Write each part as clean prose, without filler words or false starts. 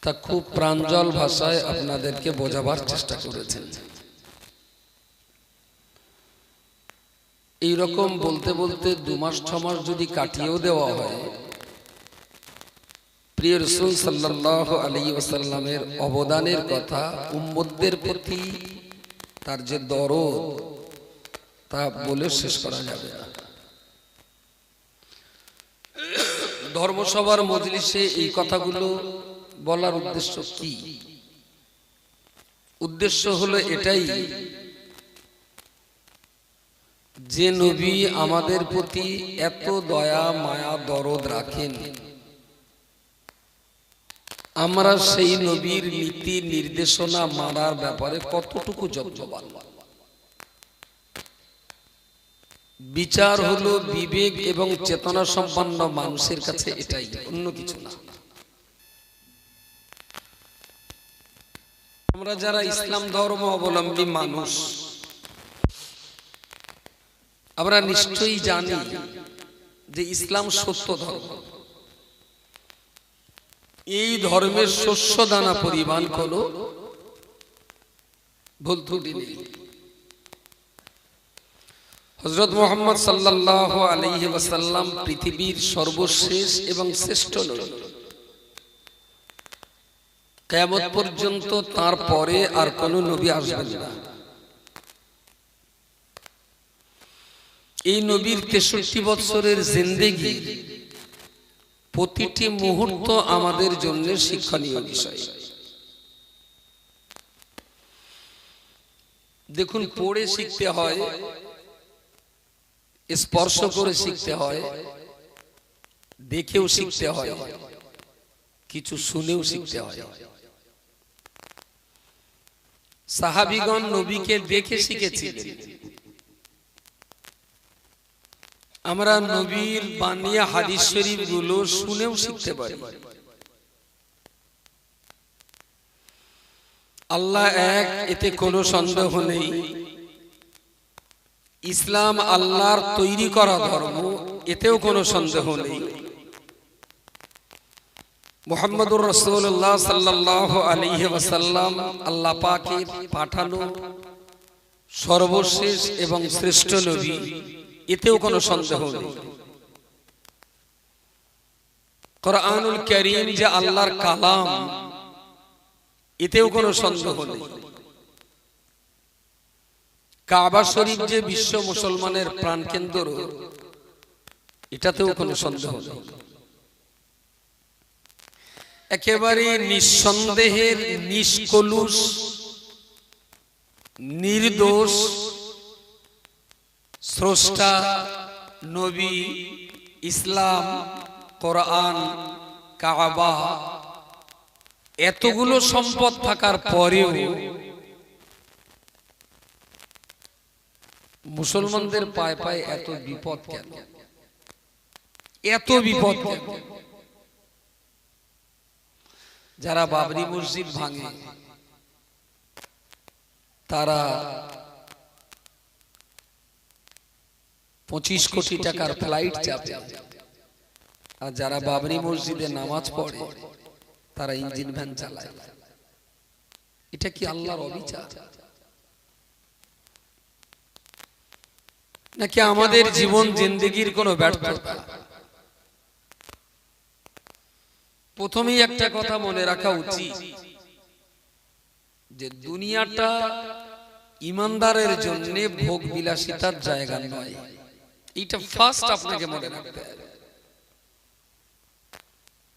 তা খুব প্রাঞ্জল ভাষায় আপনাদেরকে বোঝাবার চেষ্টা করেছেন। এইরকম বলতে বলতে 2 মাস 6 মাস যদি কাটিয়েও দেওয়া হয়, প্রিয় রাসূল সাল্লাল্লাহু আলাইহি ওয়াসাল্লামের অবদানের কথা, উম্মতদের প্রতি তার যে দরদ, তা বলে শেষ করা যাবে না। ধর্মসভার মজলিসে এই কথাগুলো বলার উদ্দেশ্য কি? উদ্দেশ্য হলো এটাই যে নবী আমাদের প্রতি এত দয়া মায়া দরদ রাখেন, আমরা সেই নবীর নীতি নির্দেশনা মানার ব্যাপারে কতটুকু যত্নবান। বিচার হলো বিবেক এবং চেতনা সম্পন্ন মানুষের কাছে এটাই, অন্য কিছু না। আমরা যারা ইসলাম ধর্ম অবলম্বী মানুষ, আমরা নিশ্চয়ই জানি যে ইসলাম সত্য ধর্ম। এই ধর্মের শস্য দানা পরিমাণ কোনো ভুল ত্রুটি নেই। হযরত মুহাম্মদ সাল্লাল্লাহু আলাইহি ওয়াসাল্লাম পৃথিবীর সর্বশেষ এবং শ্রেষ্ঠ নবী। কিয়ামত পর্যন্ত তার পরে আর কোনো নবী আসবেন না। এই নবীর 63 বছরের জিন্দেগি প্রতিটি মুহূর্ত আমাদের জন্য শিক্ষণীয় বিষয়। দেখুন, পড়ে শিখতে হয়, স্পর্শ করে শিখতে হয়, দেখেও শিখতে হয়, কিছু শুনেও শিখতে হয়। সাহাবীগণ নবীকে দেখে শিখেছিলেন, আমরা নবীর বানিয়া হাদিস শরীফ গুলো শুনেও শিখতে পারি। আল্লাহ এক, এতে কোনো সন্দেহ নেই। ইসলাম আল্লাহর তৈরি করা ধর্ম, এতেও কোনো সন্দেহ নেই। মুহাম্মদুর রাসূলুল্লাহ সাল্লাল্লাহু আলাইহি ওয়াসাল্লাম আল্লাহ পাকের পাঠানো সর্বশেষ এবং শ্রেষ্ঠ নবী, এতেও কোনো সন্দেহ নেই। কোরআনুল কারীম যে আল্লাহর কালাম, এতেও কোনো সন্দেহ নেই। কাবা শরীফ যে বিশ্ব মুসলমানের প্রাণকেন্দ্র, এটাতেও কোনো সন্দেহ নেই। একেবারে নিঃসন্দেহের, নিষ্কলুষ, নির্দোষ স্রষ্টা নবী, ইসলাম, কোরআন, কাবা, এতগুলো সম্পদ থাকার পরেও মুসলমানদের পায়ে পায়ে এত বিপদ কেন? এত বিপদ কেন? যারা বাবরি মসজিদ ভাঙে, তারা 25 কোটি টাকার ফ্লাইট চাপে, আর যারা বাবরি মসজিদে নামাজ পড়ে তারা ইঞ্জিন ভ্যান চালায়। এটা কি আল্লাহর অবিচার নাকি আমাদের জীবন জিন্দেগির কোনো ব্যর্থতা? প্রথমেই একটা কথা মনে রাখা উচিত যে দুনিয়াটা ইমানদারের জন্য ভোগ বিলাসিতার জায়গা নয়। এটা ফার্স্ট আপনাকে মনে রাখতে হবে।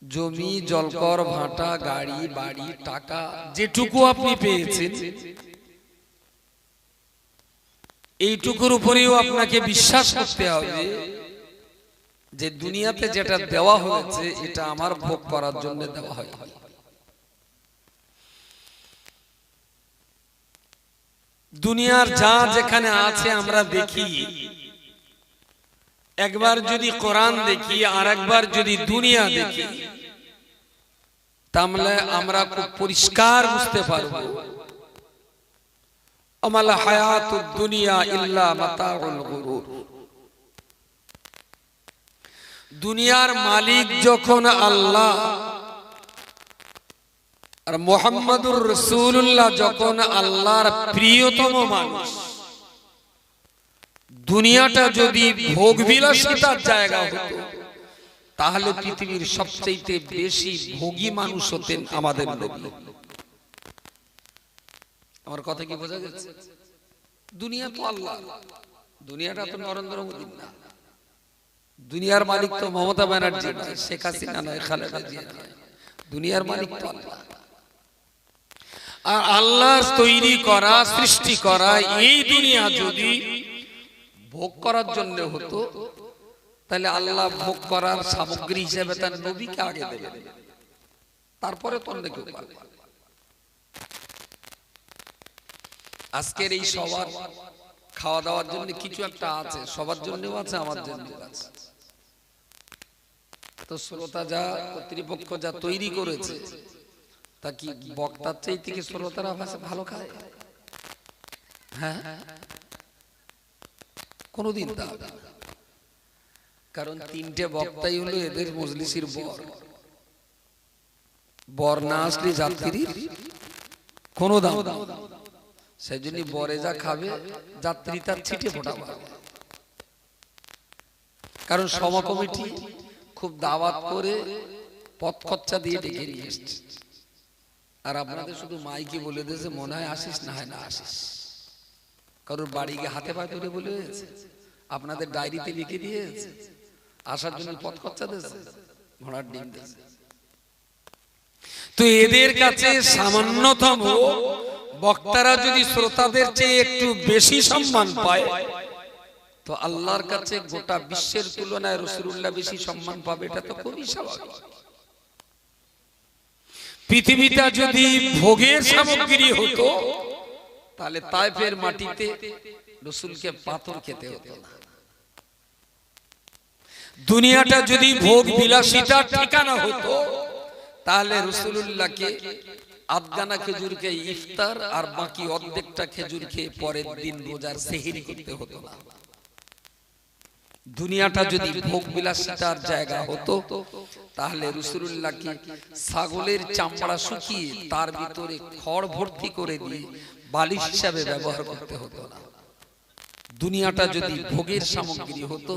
জমি, জলকর, ভাটা, গাড়ি, বাড়ি, টাকা যেটুকু আপনি পেয়েছেন, এইটুকুর উপরেও আপনাকে বিশ্বাস করতে হবে যে দুনিয়াতে যেটা দেওয়া হয়েছে এটা আমার ভোগ করার জন্য দেওয়া হয়। দুনিয়ার যা যেখানে আছে আমরা দেখি, একবার যদি কোরআন দেখি আর একবার যদি দুনিয়া দেখি, তাহলে আমরা খুব পরিষ্কার বুঝতে পারবো আমাল হায়াতুদ দুনিয়া ইল্লা মাতাউল গুরুর। দুনিয়ার মালিক যখন আল্লাহ, আর মুহাম্মাদুর রাসূলুল্লাহ যখন আল্লাহর প্রিয়তম মানুষ, দুনিয়াটা যদি ভোগ বিলাসিতার জায়গা হতো তাহলে পৃথিবীর সবচেয়ে বেশি ভোগী মানুষ হতেন আমাদের নবী। আমার কথা কি বোঝা গেছে? দুনিয়া তো আল্লাহ, দুনিয়াটা তো নরেন্দ্র মোদী না, দুনিয়ার মালিক তো মমতা ব্যানার্জি নয়, শেখ হাসিনা নয়, খালেদা জিয়া নয়, দুনিয়ার মালিক তো আল্লাহ। আর আল্লাহর তৈরি করা, সৃষ্টি করা এই দুনিয়া যদি ভোগ করার জন্য হতো তাহলে আল্লাহ ভোগ করার সামগ্রী হিসেবে তার নবীকে আগে দেবেন, তারপরে তো অন্য কেউ পাবে। আজকের এই সবার খাওয়া দাওয়ার জন্য কিছু একটা আছে, সবার জন্যও আছে, আমার জন্যও আছে। তো শ্রোতা যা, কর্তৃপক্ষ যা তৈরি করেছে তা কি বক্তার চাই থেকে শ্রোতারা ভালো খায়? হ্যাঁ, কোনদিন তা হবে না। কারণ তিনটে বক্তাই হলো এদের মজলিসের বর, বর না আসলে যাত্রীর কোনো দাম না। সেই জন্য বরে যা খাবে যাত্রী তার ছিটে ফোটাবে। কারণ সভা কমিটি খুব দাওয়াত করে পথ খরচা দিয়ে ডেকে নিয়ে এসছে, আর আপনাদের শুধু মাইকে বলে দিয়েছে মনে হয় আসিস, না হয় না আসিস। কারোর বাড়ি গিয়ে হাতে পায়ে ধরে বলে দিয়েছে, আপনাদের ডায়েরিতে লিখে দিয়েছে, আসার জন্য পথ খরচা দিয়েছে, ঘোড়ার ডিম দিয়েছে। তো এদের কাছে সামান্যতম বক্তারা যদি শ্রোতাদের চেয়ে একটু বেশি সম্মান পায়, তো আল্লাহর কাছে গোটা বিশ্বের তুলনায় রাসূলুল্লাহ বেশি সম্মান পাবে, এটা তো খুবই স্বাভাবিক। পৃথিবীটা যদি ভোগের সামগ্রী হতো তাহলে তায়েফের মাটিতে রাসূলকে পাথর খেতে হতো না। দুনিয়াটা যদি ভোগ বিলাসিতার ঠিকানা হতো তাহলে রাসূলুল্লাহকে আধখানা খেজুর খেয়ে ইফতার আর বাকি অর্ধেকটা খেজুর খেয়ে পরের দিন রোজার সেহরি করতে হতো না। দুনিয়াটা যদি ভোগ বিলাসিতার জায়গা হতো তাহলে রাসূলুল্লাহকে ছাগলের চামড়া শুকিয়ে তার ভিতরে খড় ভর্তি করে দিয়ে বালিশ হিসাবে ব্যবহার করতে হতো না। দুনিয়াটা যদি ভোগের সামগ্রী হতো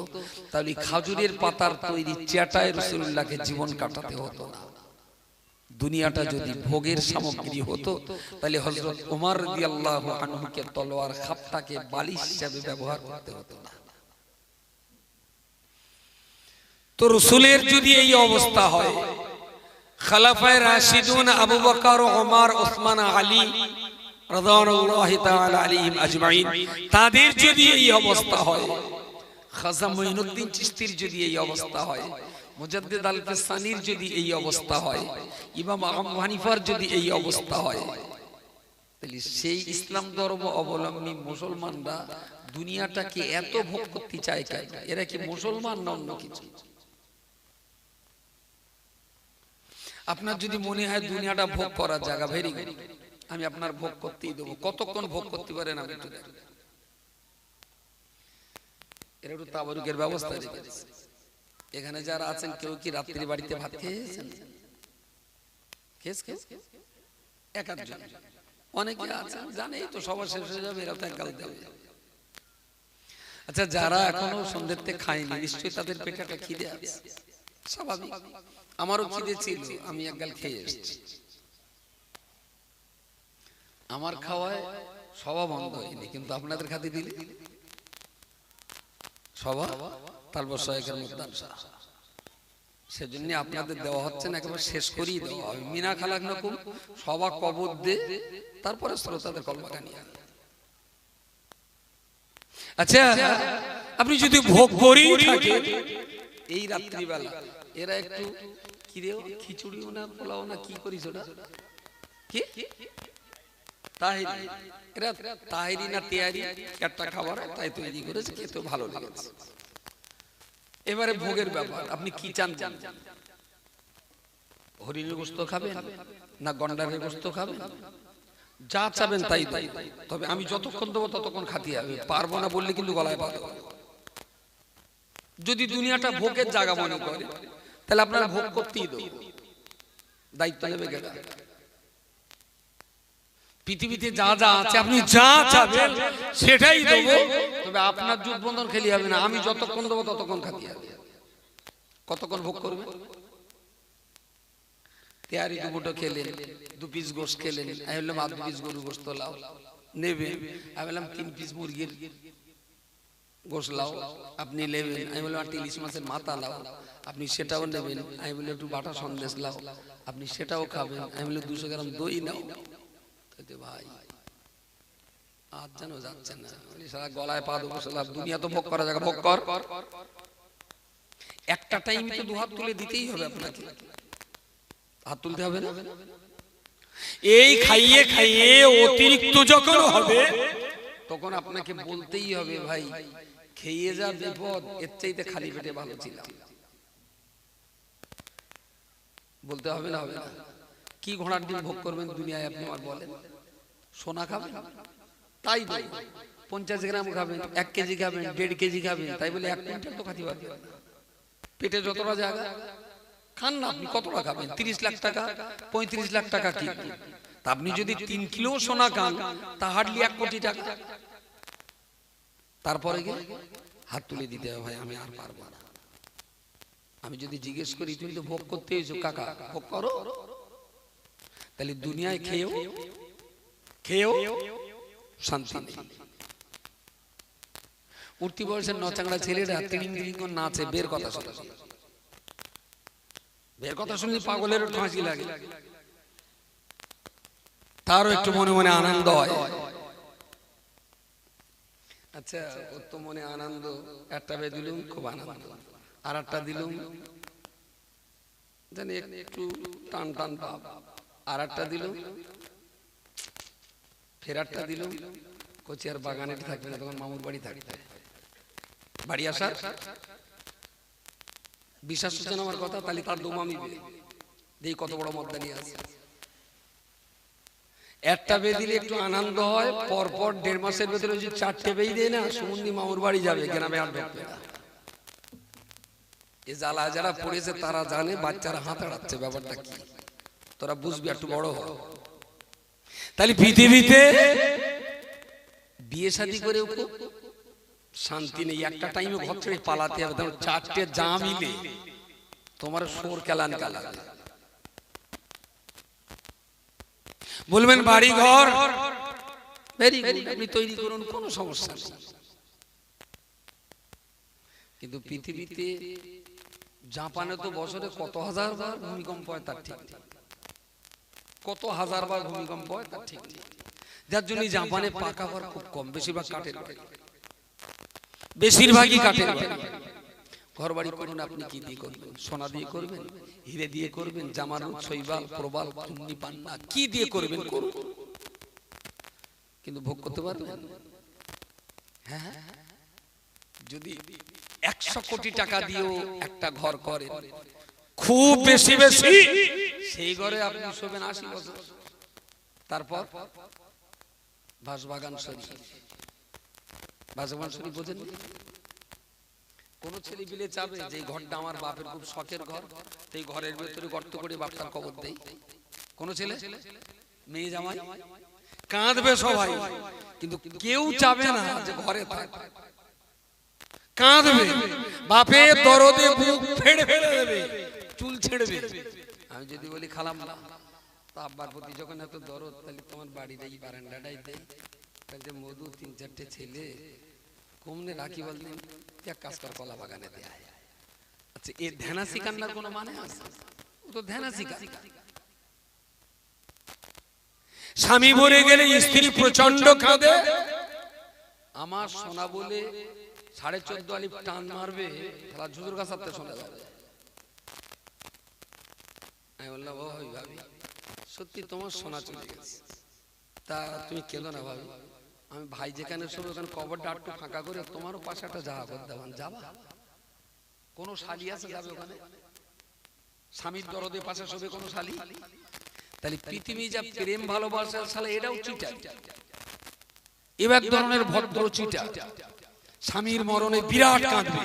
তাহলে খাজুরের পাতার তৈরি চেটায় রাসূলুল্লাহকে জীবন কাটাতে হতো না। দুনিয়াটা যদি ভোগের সামগ্রী হতো তাহলে হযরত ওমর রাদিয়াল্লাহু আনহুকে তলোয়ার খাপটাকে বালিশ হিসাবে ব্যবহার করতে হতো না। তো রাসূলের যদি এই অবস্থা হয়, খলিফায়ে রাশিদুন আবু বকর, ওমর, ওসমান, আলী রাদিয়াল্লাহু তাআলা আলাইহিম আজমাইন, তাদের যদি এই অবস্থা হয়, খাজা মুঈনুদ্দিন চিশতির যদি এই অবস্থা হয়, মুজাদ্দিদ আল-ফিসানির যদি এই অবস্থা হয়, ইমাম আবু হানিফার যদি এই অবস্থা হয়, তাহলে সেই ইসলাম ধর্ম অবলম্বী মুসলমানরা দুনিয়াটাকে এত ভোগ করতে চায় কেন? এরা কি মুসলমান না অন্য কিছু? আপনার যদি মনে হয় দুনিয়াটা ভোগ করার জায়গা, ভেরি গুড, আমি আপনার ভোগ করতেই দেবো। কতক্ষণ ভোগ করতে পারেন আমি একটু দেখেন। এর একটু তাবারুকের ব্যবস্থা রেখেছে। এখানে যারা আছেন কেউ কি রাত্রি বাড়িতে ভাত খেয়েছেন? এক আধজন, অনেকে আছেন জানেই তো সবার শেষ হয়ে যাবে, এরা তো একগাল দেবে। আচ্ছা, যারা এখনো সন্ধ্যেতে খায়নি নিশ্চয়ই তাদের পেটে একটা খিদে আছে, স্বাভাবিক। আমারও খিদে ছিল, আমি একগাল খেয়ে এসেছি। আমার খাওয়ায় সভা বন্ধ হয়নি, কিন্তু আপনাদের খাতে দিলে সভা তারপর শয়েকের মুদ্দানসা, সেজন্য আপনাদের দেওয়া হচ্ছে না, একেবারে শেষ করেই দেওয়া হবে। মিনা খালাক নকুম সভা কবর দে, তারপরে শ্রোতাদের কলমাকা নিয়ে। আচ্ছা, আপনি যদি ভোগ করেই থাকে এই রাত্রিবেলা, এরা একটু খিচুড়িও না পোলাও না কি করিস ওটা কি তাহিরি, এরা তাহিরি না তেয়ারি একটা খাবার তাই তৈরি করেছে, খেতে ভালো লেগেছে। এবারে ভোগের ব্যাপার, আপনি কি চান? হরিণের গোশত খাবেন না গন্ডারের গোশত খাবেন? যা চাবেন তাই তাই, তবে আমি যতক্ষণ দেবো ততক্ষণ খাতি হবে, পারবো না বললে কিন্তু গলায় বাঁধা। যদি দুনিয়াটা ভোগের জায়গা মনে করে তাহলে আপনারা ভোগ করতেই দেবো, দায়িত্ব নেবে কেনা? পৃথিবীতে যা যা আছে আপনি যা চাবেন সেটাই দেবো, তবে আপনার জুট বন্ধন খেলি হবে না। আমি যতক্ষণ দেবো ততক্ষণ খাতি হবে। কতক্ষণ ভোগ করবে? তেয়ারি দুটো খেলেন, 2 পিস গোশ খেলেন, আমি বললাম 2 পিস গরু গোশত লাও নেবেন, আমি বললাম 3 পিস মুরগির গোশ লাও আপনি নেবেন, আমি বললাম 8 ইলিশ মাছের মাথা লাও আপনি সেটাও নেবেন, আমি বললাম একটু বাটা সন্দেশ লাও আপনি সেটাও খাবেন, আমি বললাম 200 গ্রাম দই নাও। ভাই আজ যেন যাচ্ছে না, সারা গলায় পা দেবো, দুনিয়া তো ভোগ করা যাবে, ভোগ কর। একটা টাইম তো 2 হাত তুলে দিতেই হবে আপনাকে, হাত তুলতে হবে না? এই খাইয়ে খাইয়ে অতিরিক্ত যখন হবে তখন আপনাকে বলতেই হবে ভাই খেয়ে যা বিপদ, এর চাইতে খালি পেটে ভালো ছিলাম। বলতে হবে না? হবে না? কি ঘোড়ার ডিম ভোগ করবেন দুনিয়ায় আপনি আমার বলেন? সোনা খাবেন তাই 50 গ্রাম খাবেন, 1 কেজি খাবেন, 1.5 কেজি খাবেন, তাই বলে 1 কুইন্টাল তো খাতি পারবেন না। পেটে যতটা জায়গা খান না আপনি, কতটা খাবেন? 30 লাখ টাকা 35 লাখ টাকা কি? তা আপনি যদি 3 কিলো সোনা খান তা হার্ডলি 1 কোটি টাকা। তারপরে গিয়ে হাত তুলে দিতে হবে ভাই আমি আর পারবো না। আমি যদি জিজ্ঞেস করি তুমি তো ভোগ করতে এসো, কাকা ভোগ করো, তাহলে দুনিয়ায় খেয়েও খেয়েও শান্তি নেই। উঠতি বয়সের নচাংড়া ছেলেরা তিরিং তিরিং করে নাচে, বের কথা শুনে, বের কথা শুনলে পাগলের ফাঁসি লাগে, তারও একটু মনে মনে আনন্দ হয়। আচ্ছা ওর তো মনে আনন্দ, একটা বে দিলুম খুব আনন্দ, আর একটা দিলুম জানি একটু টান টান ভাব, আর একটা দিলুম, ফেরারটা দিলুম কচি আর বাগানে থাকবে না, তখন মামুর বাড়ি থাকবে। বাড়ি আসার বিশ্বাস হচ্ছে না আমার কথা, তাহলে তার দোমামি দেই কত বড় মদ্দা নিয়ে আসে। একটা বে দিলে একটু আনন্দ হয়, পরপর 1.5 মাসের ভেতরে যদি 4টে বেই দেয় না, সুমন্দি মামুর বাড়ি যাবে, গ্রামে আর ঢুকবে না। এ জ্বালা যারা পড়েছে তারা জানে বাচ্চারা হাত আড়াচ্ছে ব্যাপারটা কি, তোরা বুঝবি একটু বড় হ। তাহলে পৃথিবীতে বিয়ে শাদী করেও খুব শান্তি নেই, একটা টাইমে ঘর ছেড়ে পালাতে হবে, 4টে যা মিলে তোমার সোর কেলান কালাবে। বলবেন বাড়ি ঘর ভেরি গুড আপনি তৈরি করুন, কোনো সমস্যা নেই, কিন্তু পৃথিবীতে জাপানে তো বছরে কত হাজার বার ভূমিকম্প হয় তার ঠিক নেই, কত হাজার বার ভূমিকম্প হয় তার ঠিক নেই, যার জন্য জাপানে পাকা ঘর খুব কম, বেশিরভাগ কাঠের বাড়ি, বেশিরভাগই কাঠের বাড়ি। ঘর বাড়ি করুন আপনি কি দিয়ে করবেন? সোনা দিয়ে করবেন, হিরে দিয়ে করবেন, জামানুত শৈবাল প্রবাল চুন্নি পান্না কি দিয়ে করবেন করুন, কিন্তু ভোগ করতে পারবেন? হ্যাঁ, যদি 100 কোটি টাকা দিয়েও একটা ঘর করেন খুব বেশি বেশি, সেই ঘরে আপনি শোবেন 80 বছর, তারপর বাসবাগান শরীফ, বাসবাগান শরীফ বোঝেন? কোন ছেলে বিলে চাবে যে ঘরটা আমার বাপের খুব শখের ঘর, এই ঘরের ভেতরে গর্ত করে বাপটার কবর দেই? কোন ছেলে? মেয়ে জামাই কাঁদবে সবাই, কিন্তু কেউ চাবে না যে ঘরে থাক, কাঁদবে, বাপের দরদে বুক ফেড়ে ফেড়ে দেবে, চুল ছেড়বে। আমি যদি বলি খালাম না, তা আব্বার প্রতি যখন এত দরদ, তাহলে তোমার বাড়ির এই বারান্দাটাই দেই, তাহলে মধু 3-4টে ছেলে কমনে রাখি বলতেন, এক কাজ কর কলা বাগানে দেয়। আচ্ছা এ ধ্যানাসি কান্নার কোনো মানে আছে? ও তো ধ্যানাসি কান্না। স্বামী মরে গেলে স্ত্রী প্রচন্ড কাঁদে, আমার সোনা বলে 14.5 আলিফ টান মারবে, তারা ঝুজুর গাছ হাতে শোনা যাবে। আমি বললাম ও ভাবি সত্যি তোমার সোনা চলে গেছে, তা তুমি কেঁদো না ভাবি, আমি ভাই যেখানে শোবে ওখানে কবরটা একটু ফাঁকা করে তোমারও পাশে একটা জায়গা করে দেবেন, যাবা? কোন শালি আছে যাবে ওখানে? স্বামীর দরদে পাশে শোবে কোন শালি? তাহলে পৃথিবী যা প্রেম ভালোবাসার শালা, এটাও চিটা, এবার ধরনের ভদ্র চিটা, স্বামীর মরণে বিরাট কাঁদবে,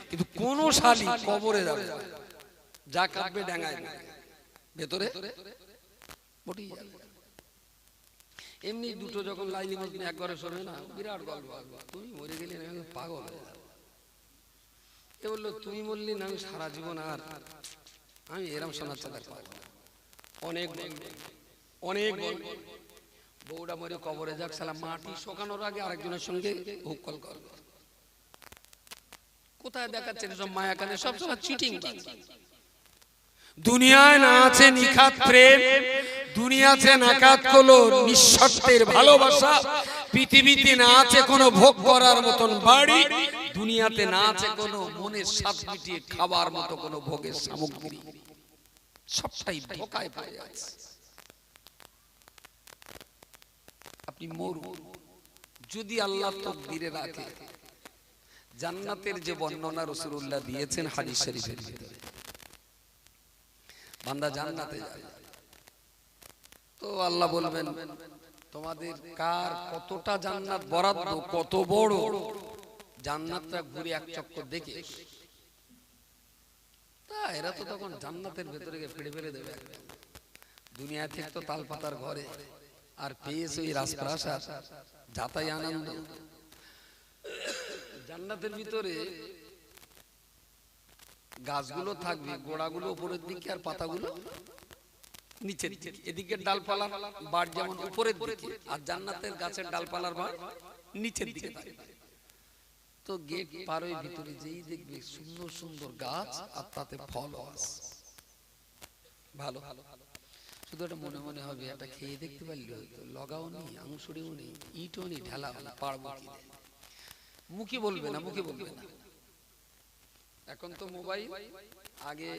কিন্তু কোন শালি কবরে যাবে, যা কাঁদবে ডাঙায় ভেতরে বটি যাবে। এমনি দুটো যখন লাইলি মজনু এক ঘরে শোনে না, বিরাট গল্প। তুমি মরে গেলে না, আমি পাগল হয়ে যাবো। এ বললো তুমি বললি না, আমি সারা জীবন আর আমি এরম শোনার চাঁদার পাবো না। অনেক অনেক বউটা মরে কবরে যাক, সালা মাটি শোকানোর আগে আরেকজনের সঙ্গে হুক্কল করবে। কোথায় দেখাচ্ছেন সব মায়া কানে, সব সময় চিটিং। দুনিয়ায় না আছে নিখাত প্রেম, দুনিয়াতে নাকাত হলো নিঃস্বার্থের ভালোবাসা, পৃথিবীতে না আছে কোনো ভোগ করার মতন বাড়ি, দুনিয়াতে না আছে কোনো মনের স্বাদ মিটিয়ে খাবার মতো কোনো ভোগের সামগ্রী, সবটাই ধোকায় পড়ে আছে। আপনি মরুন, যদি আল্লাহ তকদিরে রাখে জান্নাতের যে বর্ণনা রাসূলুল্লাহ দিয়েছেন হাদিস শরীফের ভিতরে, বান্দা জান্নাতে যাবে তো আল্লাহ বলবেন তোমাদের কার কতটা জান্নাত বরাদ্দ, কত বড় জান্নাতটা ঘুরে এক চক্কর দেখে। তা এরা তো তখন জান্নাতের ভেতরে গিয়ে ফেড়ে ফেড়ে দেবে। দুনিয়া থেকে তো তালপাতার ঘরে, আর পেয়েছে ওই রাজপ্রাসাদ, যাতাই আনন্দ। জান্নাতের ভিতরে গাছগুলো থাকবে, গোড়াগুলো উপরের দিকে আর পাতাগুলো নিচের দিকে। এদিকে ডালপালা বাড় যেমন উপরের দিকে, আর জান্নাতের গাছের ডালপালার বাড় নিচের দিকে থাকবে। তো গেট পার হয়ে ভিতরে যেই দেখবে সুন্দর সুন্দর গাছ, আর তাতে ফল আছে ভালো। শুধু এটা মনে মনে হবে, এটা খেয়ে দেখতে পারলে হয়তো, লগাও নেই, আংশুড়িও নেই, ইটও নেই, ঢালা পারবো কি? মুখে বলবে না, মুখে বলবে না। এখন তো মোবাইল, আগে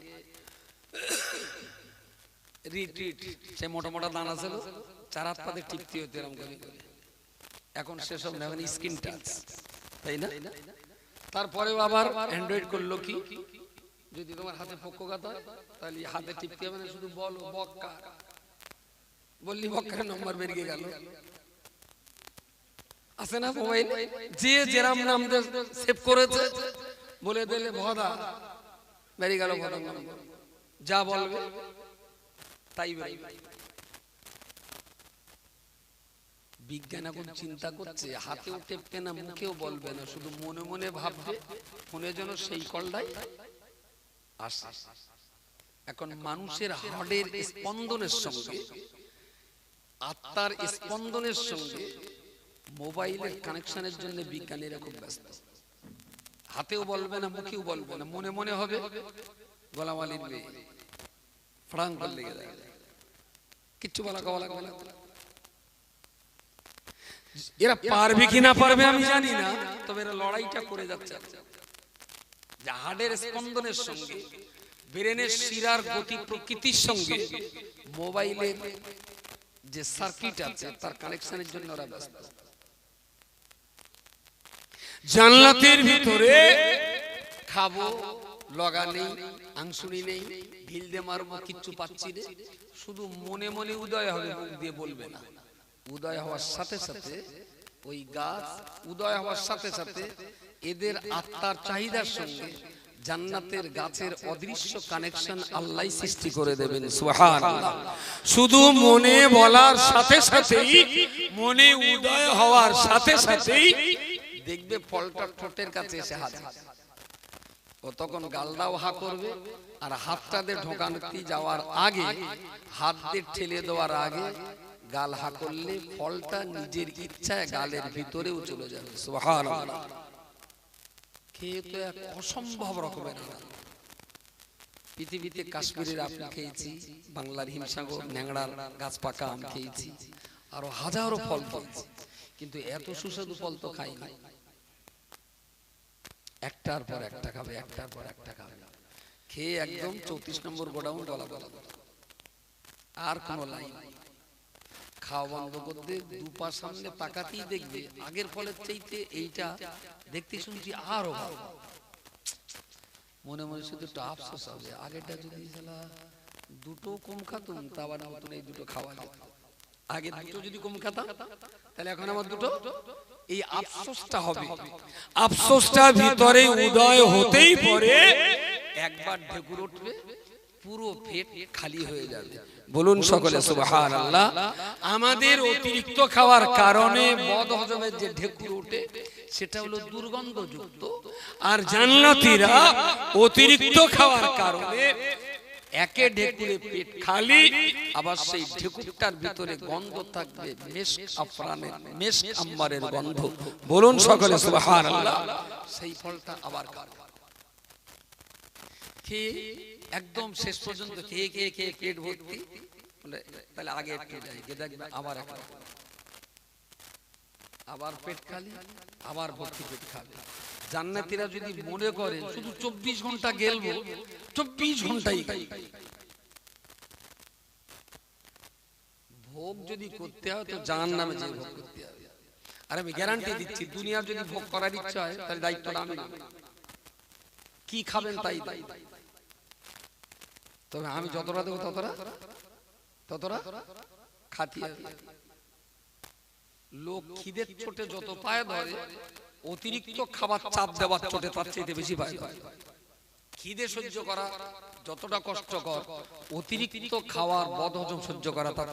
রিট্রিট সে মোটা মোটা দানা ছিল, চার হাত পাতে টিপতে হতো এরকম করে। এখন সেসব না, স্ক্রিন টাচ, তাই না? তারপরেও আবার অ্যান্ড্রয়েড করলো কি, যদি তোমার হাতে পক্ষঘাত হয় তাহলে হাতে টিপতে হবে না, শুধু বলো বক্কা, বললি বক্কার নম্বর বেরিয়ে গেল। আছে না মোবাইল, যে যেরাম নাম সেভ করেছে বলে দিলে ভদা বেরিয়ে গেল, ভদা নম্বর, যা বলবে তাই বেরিয়ে। বিজ্ঞান এখন চিন্তা করছে, হাতেও টেপবে না, মুখেও বলবে না, শুধু মনে মনে ভাববে, ফোনে যেন সেই কলটাই আসে। এখন মানুষের হার্টের স্পন্দনের সঙ্গে, আত্মার স্পন্দনের সঙ্গে মোবাইলের কানেকশনের জন্য বিজ্ঞানীরা খুব ব্যস্ত। হাতেও বলবে না, মুখেও বলবে না, মনে মনে হবে গোলাম আলীর মেয়ে ফ্রাং করে লেগে যায়, কিচ্ছু বলা লাগবে না। এরা পারবে কি না পারবে আমি জানি না, তবে এরা লড়াইটা করে যাচ্ছে। হার্টের স্পন্দনের সঙ্গে, ব্রেনের শিরার গতি প্রকৃতির সঙ্গে মোবাইলের যে সার্কিট আছে তার কানেকশনের জন্য ওরা ব্যস্ত। জান্নাতের ভিতরে খাবো, লগা নেই, আংশুনি নেই, ঢিল দিয়ে মারবো, কিচ্ছু পাচ্ছি না, শুধু মনে মনে উদয় হবে, মুখ দিয়ে বলবে না। উদয় হওয়ার সাথে সাথে ওই গাছ উদয় হওয়ার সাথে সাথে এদের আত্মার চাহিদার সঙ্গে জান্নাতের গাছের অদৃশ্য কানেকশন আল্লাহ সৃষ্টি করে দেবেন। সুবহানাল্লাহ। শুধু মনে বলার সাথে সাথেই, মনে উদয় হওয়ার সাথে সাথেই দেখবে ফলটা ঠোঁটের কাছে এসে হাজির। ও তখন গালটাও হা করবে, আর হাতটা দিয়ে ঢোকানোতে যাওয়ার আগে, হাত দিয়ে ঠেলে দেওয়ার আগে গাল হা করলে ফলটা নিজের ইচ্ছায় গালের ভিতরেও চলে যাবে। সুবহানাল্লাহ। খেয়ে তো এক অসম্ভব রকমের আনন্দ। পৃথিবীতে কাশ্মীরের আপেল খেয়েছি, বাংলার হিমসাগর ন্যাংড়ার গাছ পাকা আম খেয়েছি, আরো হাজারো ফল খেয়েছি, কিন্তু এত সুস্বাদু ফল তো খাই নাই। একটার পর একটা খাবে, একটার পর একটা খাবে, খেয়ে একদম 34 নম্বর গোডাউন গলা গলা, আর কোন লাইন। খাওয়া বন্ধ করতে দুপা সামনে তাকাতেই দেখবে আগের ফলের চাইতে এইটা দেখতে শুনছি আরো ভালো। মনে মনে শুধু একটু আফসোস হবে, আগেরটা যদি দুটো কম খাতুম তা আবার নতুন এই দুটো খাওয়া যেত। আগে দুটো যদি কম খাতাম তাহলে এখন আমার দুটো, এই আফসোসটা হবে। আফসোসটা ভিতরে উদয় হতেই পরে একবার ঢেকুর উঠবে, পুরো পেট খালি হয়ে যাবে। বলুন সকলে সুবহানাল্লাহ। আমাদের অতিরিক্ত খাওয়ার কারণে বদহজমের যে ঢেকুর ওঠে সেটা হলো দুর্গন্ধযুক্ত, আর জান্নাতীরা অতিরিক্ত খাওয়ার কারণে একে ঢেকুরে পেট খালি, আবার সেই ঢেকুরটার ভিতরে গন্ধ থাকবে মেশক আফরানের, মেশক আম্বারের গন্ধ। বলুন সকলে সুবহানাল্লাহ। সেই ফলটা আবার খাবে, খেয়ে একদম শেষ পর্যন্ত খেয়ে খেয়ে খেয়ে পেট ভর্তি, তাহলে আগে একটু যাই, দেখবে আবার আবার পেট খালি, আবার ভর্তি পেট খাবে। জান্নাতীরা যদি মনে করে শুধু 24 ঘন্টা গেলবো, 24 ঘন্টাই ভোগ যদি করতে হয় তো জাহান্নামে যে ভোগ করতে হবে। আর আমি গ্যারান্টি দিচ্ছি, দুনিয়ার যদি ভোগ করার ইচ্ছা হয় তাহলে দায়িত্বটা আমি নেব, কি খাবেন তাই। তবে আমি যতটা দেবো ততটা খাতি। লোক খিদের চোটে যত পায় ধরে, অতিরিক্ত খাবার চাপ দেওয়ার চোটে তার চাইতে বেশি পায় ধরে। খিদে সহ্য করা যতটা কষ্টকর, অতিরিক্ত খাওয়ার বদহজম সহ্য করা তার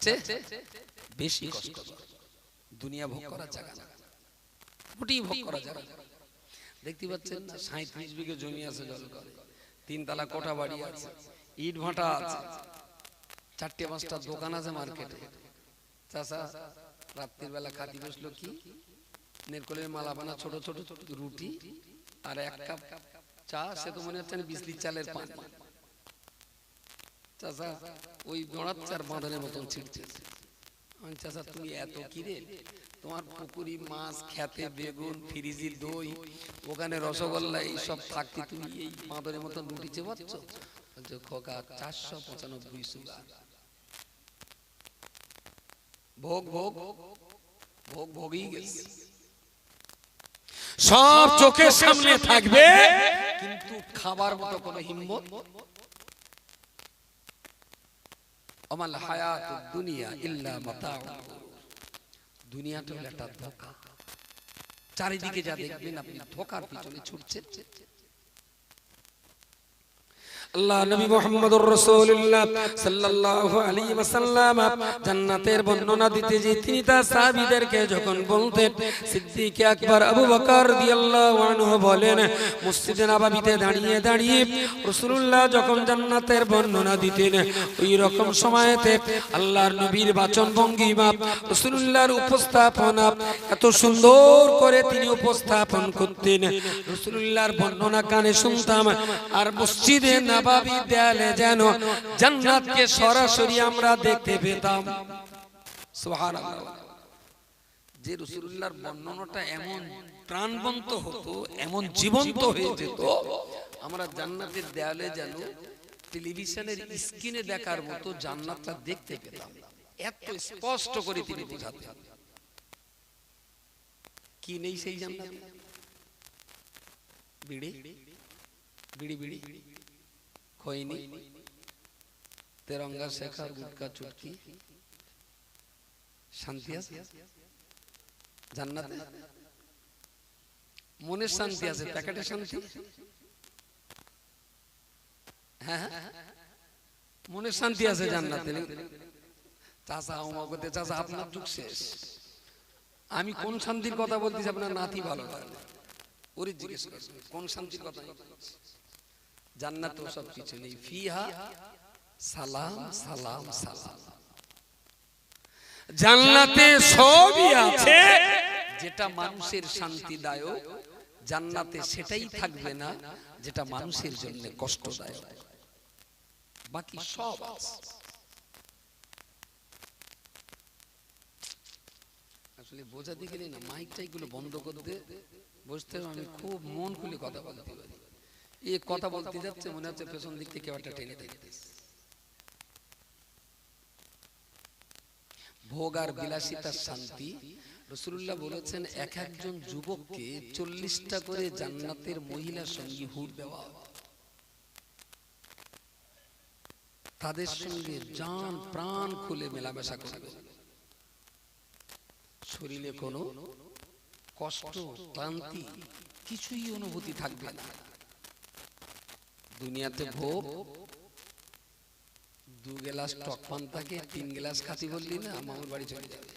চেয়ে বেশি কষ্টকর। দুনিয়া ভোগ করা জায়গা না, মোটেই ভোগ করা জায়গা। দেখতে পাচ্ছেন না, 37 বিঘে জমি আছে জল করে, 3 তলা কোঠা বাড়ি আছে, ইট ভাটা আছে, 4-5টা দোকান আছে মার্কেটে। চাচা রাত্রির বেলা খাতি বসলো কি, নেরকলের মালা বানা ছোট ছোট রুটি আর 1 কাপ চা, সে তো মনে হচ্ছে 20 লিটার চালের পান। চাচা ওই গড়াচ্চার বাঁধনের মতন ছিটছে। আমি চাচা তুমি এত কি রে, তোমার পুকুরি মাছ, খেতে বেগুন, ফ্রিজি দই, ওখানে রসগোল্লা, এইসব থাকতে তুমি এই বাঁধনের মতন রুটি চেবাচ্ছ? খোকা 495 সুগার। ভোগ ভোগ ভোগ ভোগই গেছে, সব চোখের সামনে থাকবে, কিন্তু খাবার মতো কোনো হিম্মত। আমাল হায়াতুদ দুনিয়া ইল্লা মাতাউ, দুনিয়াটা হলো একটা ধোঁকা। চারিদিকে যা দেখবেন আপনি ধোঁকার পিছনে ছুটছেন। আল্লাহ নবী মুহাম্মদুর রাসূলুল্লাহ সাল্লাল্লাহু আলাইহি ওয়াসাল্লাম জান্নাতের বর্ণনা দিতে যে তিনি তার সাহাবীদেরকে যখন বলতেন, সিদ্দিক আকবর আবু বকর রাদিয়াল্লাহু আনহু বলেন, মসজিদে নববীতে দাঁড়িয়ে দাঁড়িয়ে রাসূলুল্লাহ যখন জান্নাতের বর্ণনা দিতেন, ওই রকম সময়েতে আল্লাহর নবীর বাচন ভঙ্গিমা, রাসূলুল্লাহর উপস্থাপনা এত সুন্দর করে তিনি উপস্থাপন করতেন, রাসূলুল্লাহর বর্ণনা কানে শুনতাম, আর মসজিদে নববী দেয়ালে যেন জান্নাতকে সরাসরি আমরা দেখতে পেতাম। সুবহানাল্লাহ। যে রাসূলুল্লাহর বর্ণনাটা এমন প্রাণবন্ত হতো, এমন জীবন্ত হয়ে যেত, আমরা জান্নাতের দেয়ালে যেন টেলিভিশনের স্ক্রিনে দেখার মতো জান্নাতটা দেখতে পেতাম। এত স্পষ্ট করে তিনি বোঝাতেন। কি নেই সেই জান্নাতে? বিড়ি বিড়ি বিড়ি, খৈনি, তেরঙ্গা শেখা, গুটকা চুটকি, শান্তি আছে জান্নাতে? মনের শান্তি আছে, প্যাকেটের শান্তি? হ্যাঁ মনের শান্তি আছে জান্নাতে। চাচা আমাকে, চাচা আপনার যুগ শেষ, আমি কোন শান্তির কথা বলতেছি? আপনার নাতি ভালো লাগে, ওরে জিজ্ঞেস করছেন কোন শান্তির কথা? জান্নাত সব কিছু নেই, ফিহা সালাম সালাম সালাম। জান্নাতে সবই আছে, যেটা মানুষের শান্তিদায়ক জান্নাতে সেটাই থাকবে না, যেটা মানুষের জন্য কষ্টদায়ক। বাকি সব আছে। আসলে বোঝাতে গেলে না, মাইকটাই গুলো বন্ধ করতে বসতে আমি খুব মন খুলে কথা বলতে পারি। এই কথা বলতে যাচ্ছে মনে হচ্ছে পেছন দিক থেকে কেউ একটা টেনে দেখতেছে। ভোগ আর বিলাসিতার শান্তি, রাসূলুল্লাহ বলেছেন এক একজন যুবককে 40টা করে জান্নাতের মহিলা সঙ্গী হুর দেওয়া হবে। তাদের সঙ্গে জান প্রাণ খুলে মেলামেশা করবে, শরীরে কোনো কষ্ট ক্লান্তি কিছুই অনুভূতি থাকবে না। দুনিয়াতে ভোগ 2 গ্লাস টক পান থাকে, 3 গ্লাস খাতি বললি না মামার বাড়ি চলে যাবে।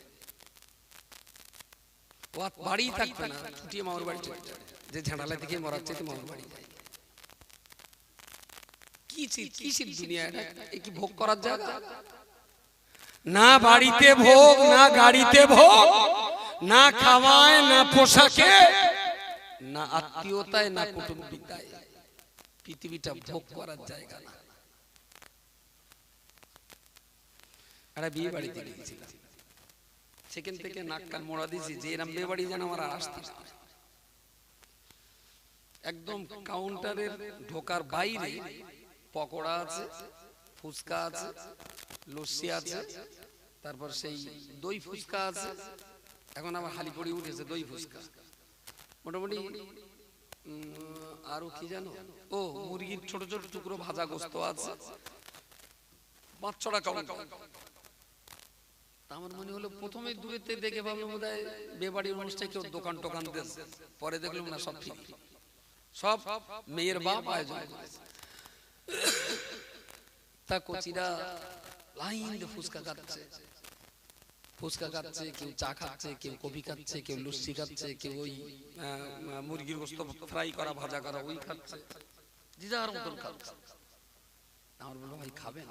ও বাড়ি থাকবে না, ছুটিয়ে মামার বাড়ি চলে যাবে। যে ঝাঁড়ালা থেকে মরাচ্ছে তো মামার বাড়ি যায়। কিসের দুনিয়া এটা? কি ভোগ করার জায়গা? না বাড়িতে ভোগ, না গাড়িতে ভোগ, না খাওয়ায়, না পোশাকে, না আত্মীয়তায়, না কুটুম্বিতায়। পৃথিবীটা ভোগ করার জায়গা না। একটা বিয়ে বাড়িতে গিয়েছিলাম, সেখান থেকে নাক কান মোড়া দিয়েছি যে এরম বিয়ে বাড়ি যেন আমার আসতে। একদম কাউন্টারের ঢোকার বাইরে পকোড়া আছে, ফুচকা আছে, লস্যি আছে, তারপর সেই দই ফুচকা আছে। এখন আমার হালি পড়ে উঠেছে দই ফুচকা। মোটামুটি আরো কি জানো, ও মুরগির ছোট ছোট টুকরো ভাজা গোস্ত আছে, 5-6 টাকা। আমার মনে হলো প্রথমে দূরেতে দেখে ভাবলাম বোধহয় বিয়ে বাড়ির অনুষ্ঠানে কেউ দোকান টোকান দিয়েছে। পরে দেখলাম না, সব ফ্রি, সব মেয়ের বাপ আয়োজন করেছে। তা কচিরা লাইন দিয়ে ফুচকা খাচ্ছে, কেউ চা খাচ্ছে, কেউ কফি খাচ্ছে, কেউ লস্যি খাচ্ছে, কেউ ওই মুরগির গোস্ত ফ্রাই করা ভাজা করা ওই খাচ্ছে, যে যার মতন খাচ্ছে। আমার বললো ভাই খাবেন?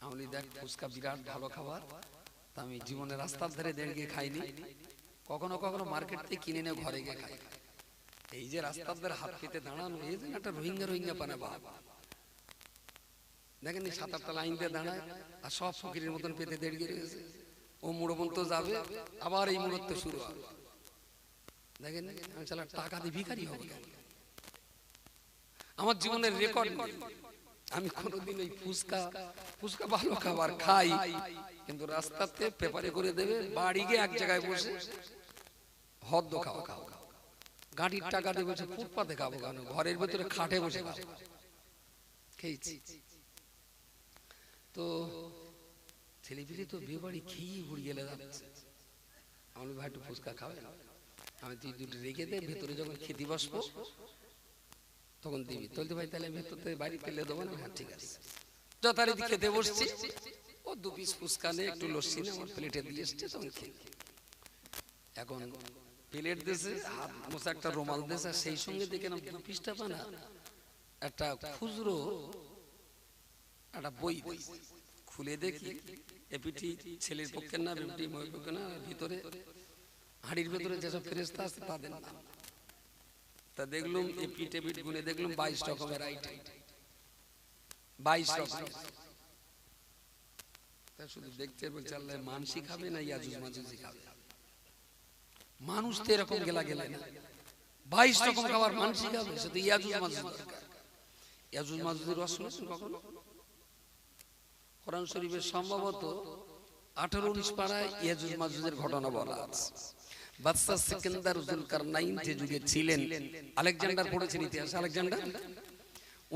আমি দেখ ফুচকা বিরাট ভালো খাবার, তা আমি জীবনে রাস্তার ধারে দাঁড়িয়ে খাইনি, কখনো কখনো মার্কেট থেকে কিনে নিয়ে ঘরে গিয়ে খাই। এই যে রাস্তার ধারে হাত পেতে দাঁড়ানো, এই যে একটা রোহিঙ্গা পানা ভাব। দেখেন 7-8টা লাইন দিয়ে দাঁড়ায়, আর সব ফকিরের মতন পেতে দাঁড়িয়ে রয়েছে। ও মুড়োপন্ত যাবে, আবার এই মুহূর্তে শুরু হবে। দেখেন আমি চালা টাকা দিয়ে ভিখারি হবে কেন? আমার জীবনের রেকর্ড নেই, আমি কোনোদিন ওই ফুচকা ভালো খাবার খাই, কিন্তু রাস্তাতে পেপারে করে দেবে, বাড়ি গিয়ে এক জায়গায় বসে হদ্দ খাওয়া গাড়ির টাকা দিয়ে বসে ফুটপাতে খাবো কেন? ঘরের ভেতরে খাটে বসে খাবো। খেয়েছি তো ছেলেপিলে তো বিয়ে বাড়ি খেয়ে ঘুরে গেলে যাচ্ছে। আমি ভাই একটু ফুচকা খাবে? আমি তুই দুটো রেখে দে, ভেতরে যখন খেতে বসবো তখন দিবি। তো ভাই তাহলে ভেতর থেকে বাড়ি পেলে দেবো না? হ্যাঁ ঠিক আছে। যথারীতি খেতে বসছি, ও 2 পিস ফুচকা নিয়ে একটু লস্যি নিয়ে আমার প্লেটে দিয়ে এসছে, তখন খেয়ে। এখন প্লেট দিয়েছে, হাত মোছা একটা রুমাল দিয়েছে, সেই সঙ্গে দেখে না 2 পিসটা পানা একটা খুচরো একটা বই খুলে দেখি, এপিটি ছেলের পক্ষের না, এপিটি মেয়ের পক্ষে না, ভিতরে হাড়ির ভেতরে যেসব ফেরেশতা আছে তাদের নাম। তা দেখলাম এপিট এপিট গুনে দেখলাম 22 রকমের আইটেম, 22 রকমের। তা শুধু দেখতে বলছে আল্লাহ মানসি খাবে না ইয়াজুজ মাজুজি খাবে? মানুষ তো এরকম গেলা না, 22 রকম খাবার মানসি খাবে, সেটা ইয়াজুজ মাজুজ দরকার। ইয়াজুজ মাজুজের রস শুনেছেন কখনো? কোরআন শরীফের সম্ভবত 18-19 পারায় ইয়াজুজ মাজুজের ঘটনা বলা আছে। বাদশা সিকান্দার যুলকারনাইন যে যুগে ছিলেন, আলেকজান্ডার পড়েছেন ইতিহাসে, আলেকজান্ডার,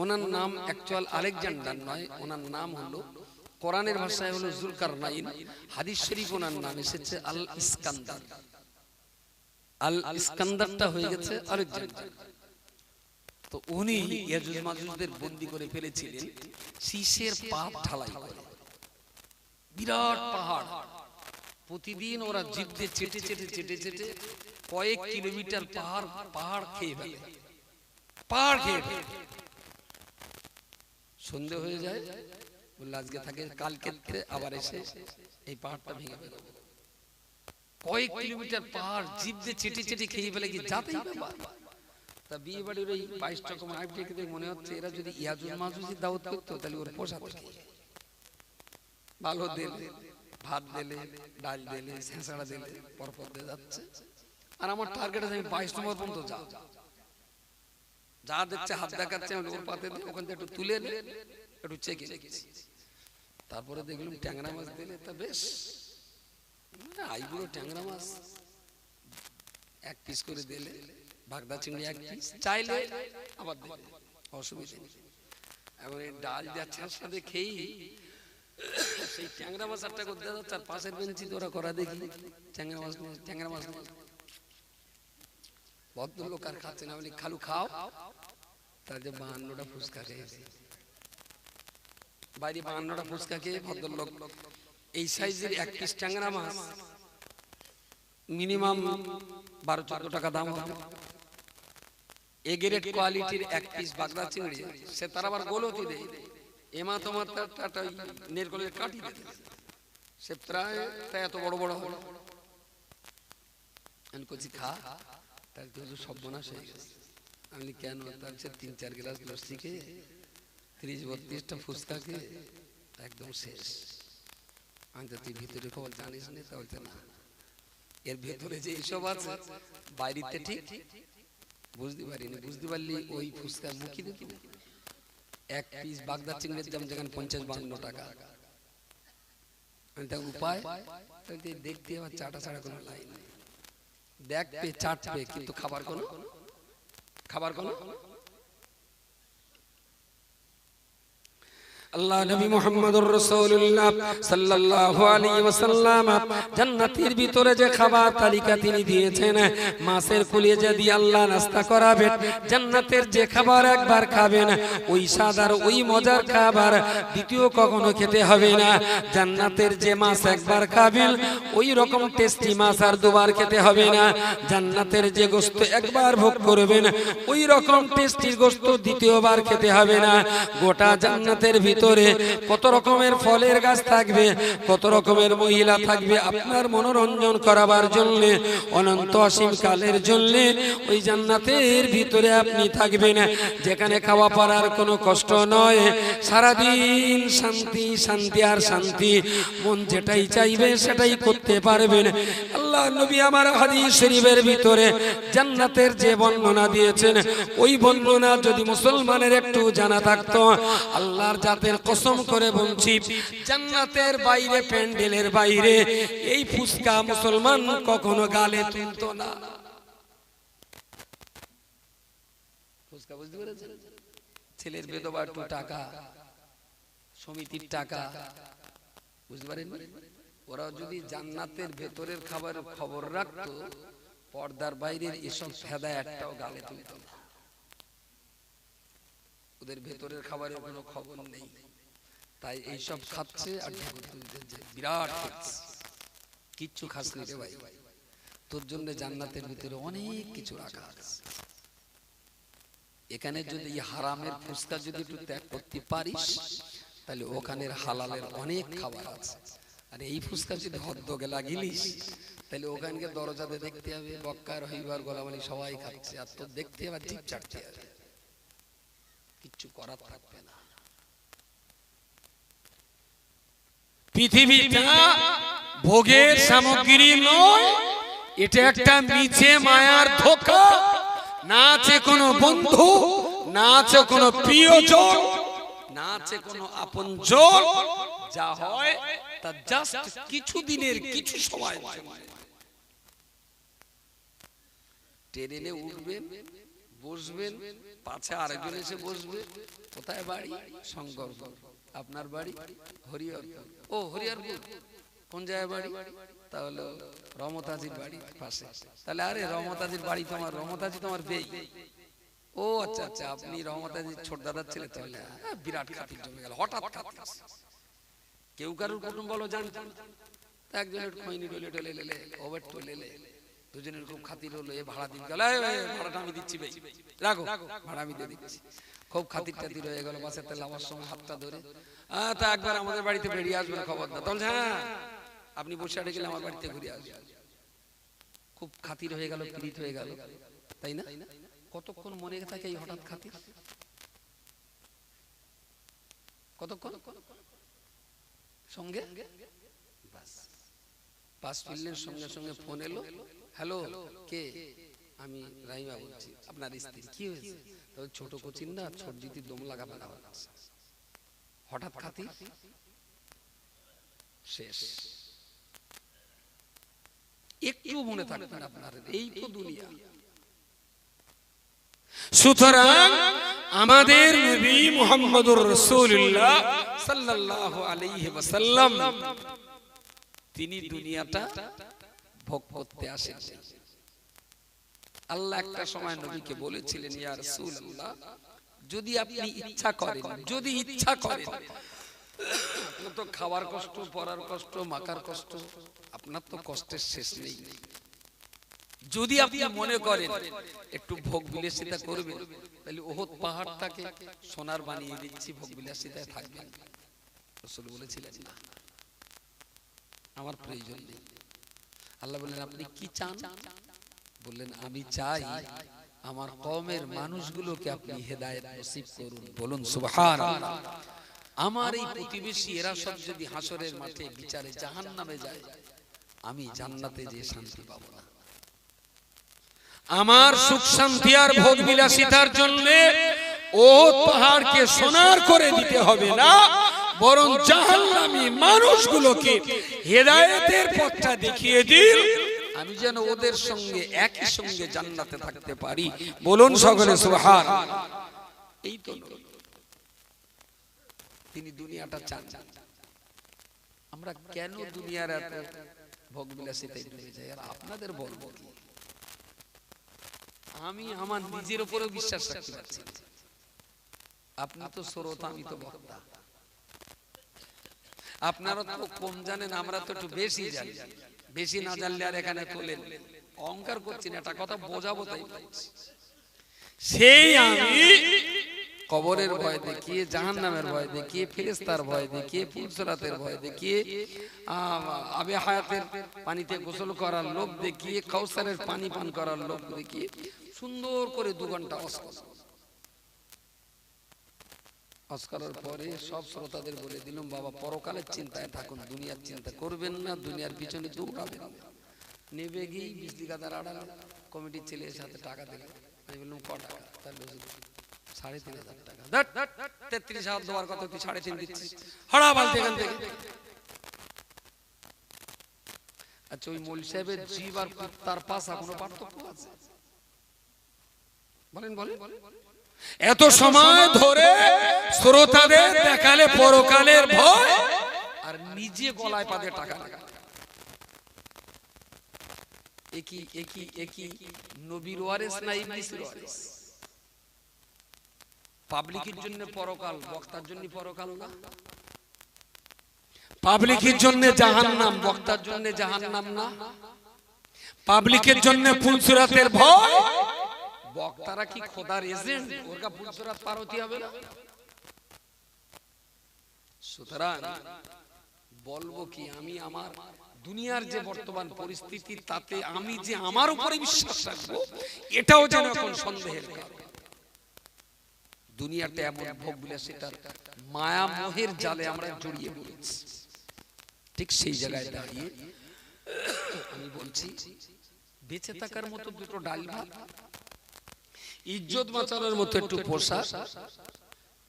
ওনার নাম অ্যাকচুয়াল আলেকজান্ডার নয়, ওনার নাম হলো, কোরআনের ভাষায় হলো যুলকারনাইন, হাদিস শরীফ ওনার নাম এসেছে আল ইস্কান্দার। আল ইস্কান্দারটা হয়ে গেছে আলেকজান্ডার। তো উনি ইয়াজুজ মাজুজদের বন্দী করে ফেলেছিলেন শীষের পাপ ঢালাই করে, বিরাট পাহাড়। প্রতিদিন ওরা জিভ দিয়ে চেটে চেটে চেটে চেটে কয়েক কিলোমিটার পাহাড় খেয়ে ফেলে, পাহাড় খেয়ে ফেলে। সন্ধে হয়ে যায়, বললে আজকে থাকে, কালকে আবার এসে এই পাহাড়টা ভেঙে ফেলে। কয়েক কিলোমিটার পাহাড় জিভ দিয়ে চেটে চেটে খেয়ে ফেলে, কি যাতেই ব্যাপার। তা বিয়ে বাড়ির ওই 22 রকম আইটেম দেখে মনে হচ্ছে এরা যদি ইয়াজুজ মাজুজি দাওয়াত করতো তাহলে ওর পোষাতো। ভালো দিলে, ভাত দিলে, ডাল দিলে, ছেঁচড়া দিলে, পরপর দিয়ে যাচ্ছে। আর আমার টার্গেট আছে আমি 22 নম্বর পর্যন্ত যাও, যা দেখছে হাত দেখাচ্ছে আমি ওর পাতে দিয়ে ওখান থেকে একটু তুলে একটু চেকে রেখেছি। তারপরে দেখলাম ট্যাংরা মাছ দিলে, তা বেশ আইগুলো ট্যাংরা মাছ 1 পিস করে দিলে, বাগদা চিংড়ি 1 পিস, চাইলে আবার দিলে, অসুবিধা নেই। এখন এই ডাল যা ছেঁচড়া দিয়ে খেয়ে সেই ট্যাংরা মাছ একটা করতে যাচ্ছে, আর পাশের বেঞ্চি তোরা করা দেখি ট্যাংরা মাছ ভদ্রলোক আর খাচ্ছে না, বলি খালু খাও। তার যে 52টা ফুচকা খেয়েছে, বাইরে 52টা ফুচকা খেয়ে ভদ্রলোক এই সাইজের এক পিস ট্যাংরা মাছ মিনিমাম 12-14 টাকা দাম হবে। এ গ্রেড কোয়ালিটির এক পিস বাগদা চিংড়ি, সে তার আবার গোলতি দেয়, এমা তোমার তার নেরকলের কাঠি দেয়, সে প্রায় এত বড় বড় হবে। আমি কচি খা, তার কিছু সর্বনাশ হয়ে গেছে। আমি কেন? তার 3-4 গ্লাস লস্যি খেয়ে 30-32টা ফুচকা খেয়ে একদম শেষ। আমি তো তুই ভিতরে খবর জানিস না? তা বলতে না, এর ভেতরে যে এইসব আছে বাইরেতে ঠিক বুঝতে পারিনি। বুঝতে পারলি ওই ফুচকার মুখী দেখি না, এক পিস বাগদা চিংড়ির দাম যেখানে 50-52 টাকা। আমি তার উপায় দেখতে আবার চাটা ছাড়া কোনো লাইন নেই, দেখবে চাটবে কিন্তু খাবার কোনো আল্লাহ নবী মুহাম্মদুর রাসূলুল্লাহ সাল্লাল্লাহু আলাইহি ওয়াসাল্লাম জান্নাতের ভিতরে যে খাবার তালিকা তিনি দিয়েছেন, মাছের কলিজা দিয়ে আল্লাহ নাস্তা করাবেন। জান্নাতের যে খাবার একবার খাবেন, ওই স্বাদ আর ওই মজার খাবার দ্বিতীয় কখনো খেতে হবে না। জান্নাতের যে মাছ একবার খাবেন, ওই রকম টেস্টি মাছ আর দুবার খেতে হবে না। জান্নাতের যে গোশত একবার ভোগ করবেন, ওই রকম টেস্টি গোশত দ্বিতীয়বার খেতে হবে না। গোটা জান্নাতের ভিতরে কত রকমের ফলের গাছ থাকবে, কত রকমের মহিলা থাকবে আপনার মনোরঞ্জন করাবার জন্য, অনন্ত অসীম কালের জন্য ওই জান্নাতের ভিতরে আপনি থাকবেন, যেখানে খাওয়া পড়ার কোনো কষ্ট নয়। সারাদিন শান্তি শান্তি আর শান্তি, মন যেটাই চাইবে সেটাই করতে পারবেন। আল্লাহ নবী আমার হাদিস শরীফের ভিতরে জান্নাতের যে বর্ণনা দিয়েছেন, ওই বর্ণনা যদি মুসলমানের একটু জানা থাকতো, আল্লাহর জাতের কসম করে বলছি, জান্নাতের বাইরে, প্যান্ডেলের বাইরে এই ফুচকা মুসলমান কখনো গালে তুলতো না। ফুচকা বুঝতে পেরেছেন? ছেলের বেদবা একটু টাকা, সমিতির টাকা, বুঝতে পারেন? ওরা যদি জান্নাতের ভেতরের খাবারের খবর রাখতো, পর্দার বাইরের এসব ফেদা একটাও গালে তুলতো না। ওদের ভেতরের খাবারের কোনো খবর নেই, তাই এইসব খাচ্ছে আর ঠাকুর তুলতে যায়। বিরাট কিচ্ছু খাস নি রে ভাই, তোর জন্য জান্নাতের ভিতরে অনেক কিছু রাখা আছে। এখানে যদি হারামের ফুচকা যদি একটু ত্যাগ করতে পারিস, তাহলে ওখানের হালালের অনেক খাবার আছে। আর এই ফুচকা যদি হদ্দকে লাগিলিস, তাহলে ওখানকে দরজাতে দেখতে হবে বক্কার হইবার গোলামালি সবাই খাচ্ছে, আর তোর দেখতে হবে জিভ চাটতে হবে, কিচ্ছু করার থাকবে না। পৃথিবীটা ভোগের সামগ্রী নয়, এটা একটা মিছে মায়ার ধোঁকা। না আছে কোনো বন্ধু, না আছে কোনো প্রিয়জন, না আছে কোনো আপনজন। যা হয় তা জাস্ট কিছু দিনের, কিছু সময়। ট্রেনে উঠবেন, বসবেন, পাছে আরেকজন এসে বসবে। কোথায় বাড়ি? শঙ্করপুর। আপনার বাড়ি? হরিহরপুর। ও হরিহরপুর, কোন জায়গায় বাড়ি? তাহলে রমতাজির বাড়ি পাশে। তাহলে আরে রমতাজির বাড়ি তোমার, রমতাজি তোমার বেই। ও আচ্ছা আচ্ছা, আপনি রহমতাজির ছোট দাদার ছেলে। তাহলে বিরাট খাতির জমে গেল, হঠাৎ খাতির। কেউ কারুর কুটুম বলো জানতো, একজনের খৈনি ডলে টলে লেলে, ওভার টলে লে, দুজনের খুব খাতির হলো। এ ভাড়া দিন গেল, ভাড়াটা আমি দিচ্ছি ভাই, রাখো ভাড়া আমি দিয়ে দিচ্ছি। খুব খাতির টাতির হয়ে গেল। বাসের তেল আমার সঙ্গে হাতটা ধরে, তা একবার আমাদের বাড়িতে বেরিয়ে আসবেন, খবর না। তাহলে হ্যাঁ, আপনি বসে গেলে আমার বাড়িতে ঘুরে আসবেন। খুব খাতির হয়ে গেল, প্রীত হয়ে গেল, তাই না? কতক্ষণ মনে থাকে এই হঠাৎ খাতির? কতক্ষণ সঙ্গে বাস পাস ফিরলেন, সঙ্গে সঙ্গে ফোন এলো, হ্যালো কে? আমি রাইমা বলছি, আপনার স্ত্রী। কি হয়েছে? ছোট কোচিন না, ছোট জিতি দম লাগা বানা হচ্ছে। হঠাৎ খাতির শেষ, একটু মনে থাকবে না আপনার। এই তো দুনিয়া। সুতরাং আমাদের নবী মুহাম্মদুর রাসূলুল্লাহ সাল্লাল্লাহু আলাইহি ওয়াসাল্লাম তিনি দুনিয়াটা ভোগ করতে আসেন। আল্লাহ একটা সময় নবীকে বলেছিলেন, ইয়া রাসূলুল্লাহ, যদি আপনি ইচ্ছা করেন, যদি ইচ্ছা করেন, আপনার তো খাওয়ার কষ্ট, পড়ার কষ্ট, মাকার কষ্ট, আপনার তো কষ্টের শেষ নেই। যদি আপনি মনে করেন একটু ভোগ বিলাসিতা করবেন, তাহলে ওহদ পাহাড়টাকে সোনার বানিয়ে দিচ্ছি, ভোগ বিলাসিতায় থাকবেন। রাসূল বলেছিলেন না, আমার প্রয়োজন নেই। আল্লাহ বললেন আপনি কি চান? বললেন আমি চাই আমার কওমের মানুষগুলোকে আপনি হেদায়েত নসিব করুন। বলুন সুবহানাল্লাহ। আমার এই প্রতিবেশী এরা সব যদি হাসরের মাঠে বিচারে জাহান্নামে যায়, আমি জান্নাতে যে শান্তি পাবো না। আমার সুখ শান্তি আর ভোগ বিলাসিতার জন্য ও পাহাড়কে সোনার করে দিতে হবে না, বরং জাহান্নামী মানুষগুলোকে হেদায়েতের পথটা দেখিয়ে দিন, আমি যেন ওদের সঙ্গে একই সঙ্গে জান্নাতে থাকতে পারি। বলুন সকলে সুবহানাল্লাহ। এই তো তিনি দুনিয়াটা চান। আমরা কেন দুনিয়ার এত ভোগ বিলাসিতায় ডুবে যাই? আর আপনাদের বলবো কি, আমি আমার নিজের উপরেও বিশ্বাস রাখতে পারছি। আপনি তো শ্রোতা, আমি তো বক্তা। আপনারা তো কম জানেন, আমরা তো একটু বেশি জানি। বেশি না জানলে আর এখানে তোলেন, অহংকার করছি না, একটা কথা বোঝাবো তাই বলছি। সেই আমি কবরের ভয় দেখিয়ে, জাহান্নামের ভয় দেখিয়ে, ফেরেশতার ভয় দেখিয়ে, ফুলসরাতের ভয় দেখিয়ে, আবে হায়াতের পানিতে গোসল করার লোভ দেখিয়ে, কাউসারের পানি পান করার লোভ দেখিয়ে সুন্দর করে 2 ঘন্টা করার পরে সব শ্রোতাদের বলে দিলাম, বাবা পরকালের চিন্তায় থাকুন, দুনিয়ার চিন্তা করবেন না, দুনিয়ার পিছনে দৌড়াবেন না। নেবে গিয়ে বিজলি গাদার আড়ালে কমিটির ছেলের সাথে টাকা দিল। আমি বললাম ক টাকা? তাহলে 3,500 টাকা। 33,000 দেওয়ার কথা, তুই 3.5 দিচ্ছিস, হড়া বালতি এখান থেকে। আচ্ছা, ওই মৌল সাহেবের জীব আর তার পাশা কোনো পার্থক্য আছে? বলেন বলেন। এত সময় ধরে শ্রোতাদের দেখালে পরকালের ভয়, আর নিজে গলায় পাতে টাকা লাগা। একই নবীর ওয়ারিস না ইবলিসের ওয়ারিস? পাবলিকের জন্য পরকাল, বক্তার জন্য পরকাল না। পাবলিকের জন্য জাহান্নাম, বক্তার জন্য জাহান্নাম না। পাবলিকের জন্য ফুলসুরাতের ভয়, বক্তারা কি খোদার এজেন্ট? ওরকা ফুলসুরাত পার হতে হবে না। সুতরাং বলবো কি, আমি আমার দুনিয়ার যে বর্তমান পরিস্থিতি, তাতে আমি যে আমার উপরে বিশ্বাস রাখবো, এটাও যেন এখন সন্দেহের কারণ। দুনিয়াটা এমন ভোগ বিলাসিতার মায়া মোহের জালে আমরা জড়িয়ে পড়েছি। ঠিক সেই জায়গায় দাঁড়িয়ে আমি বলছি, বেঁচে থাকার মতো 2টো ডাল ভাত, ইজ্জত বাঁচানোর মতো একটু পোশাক,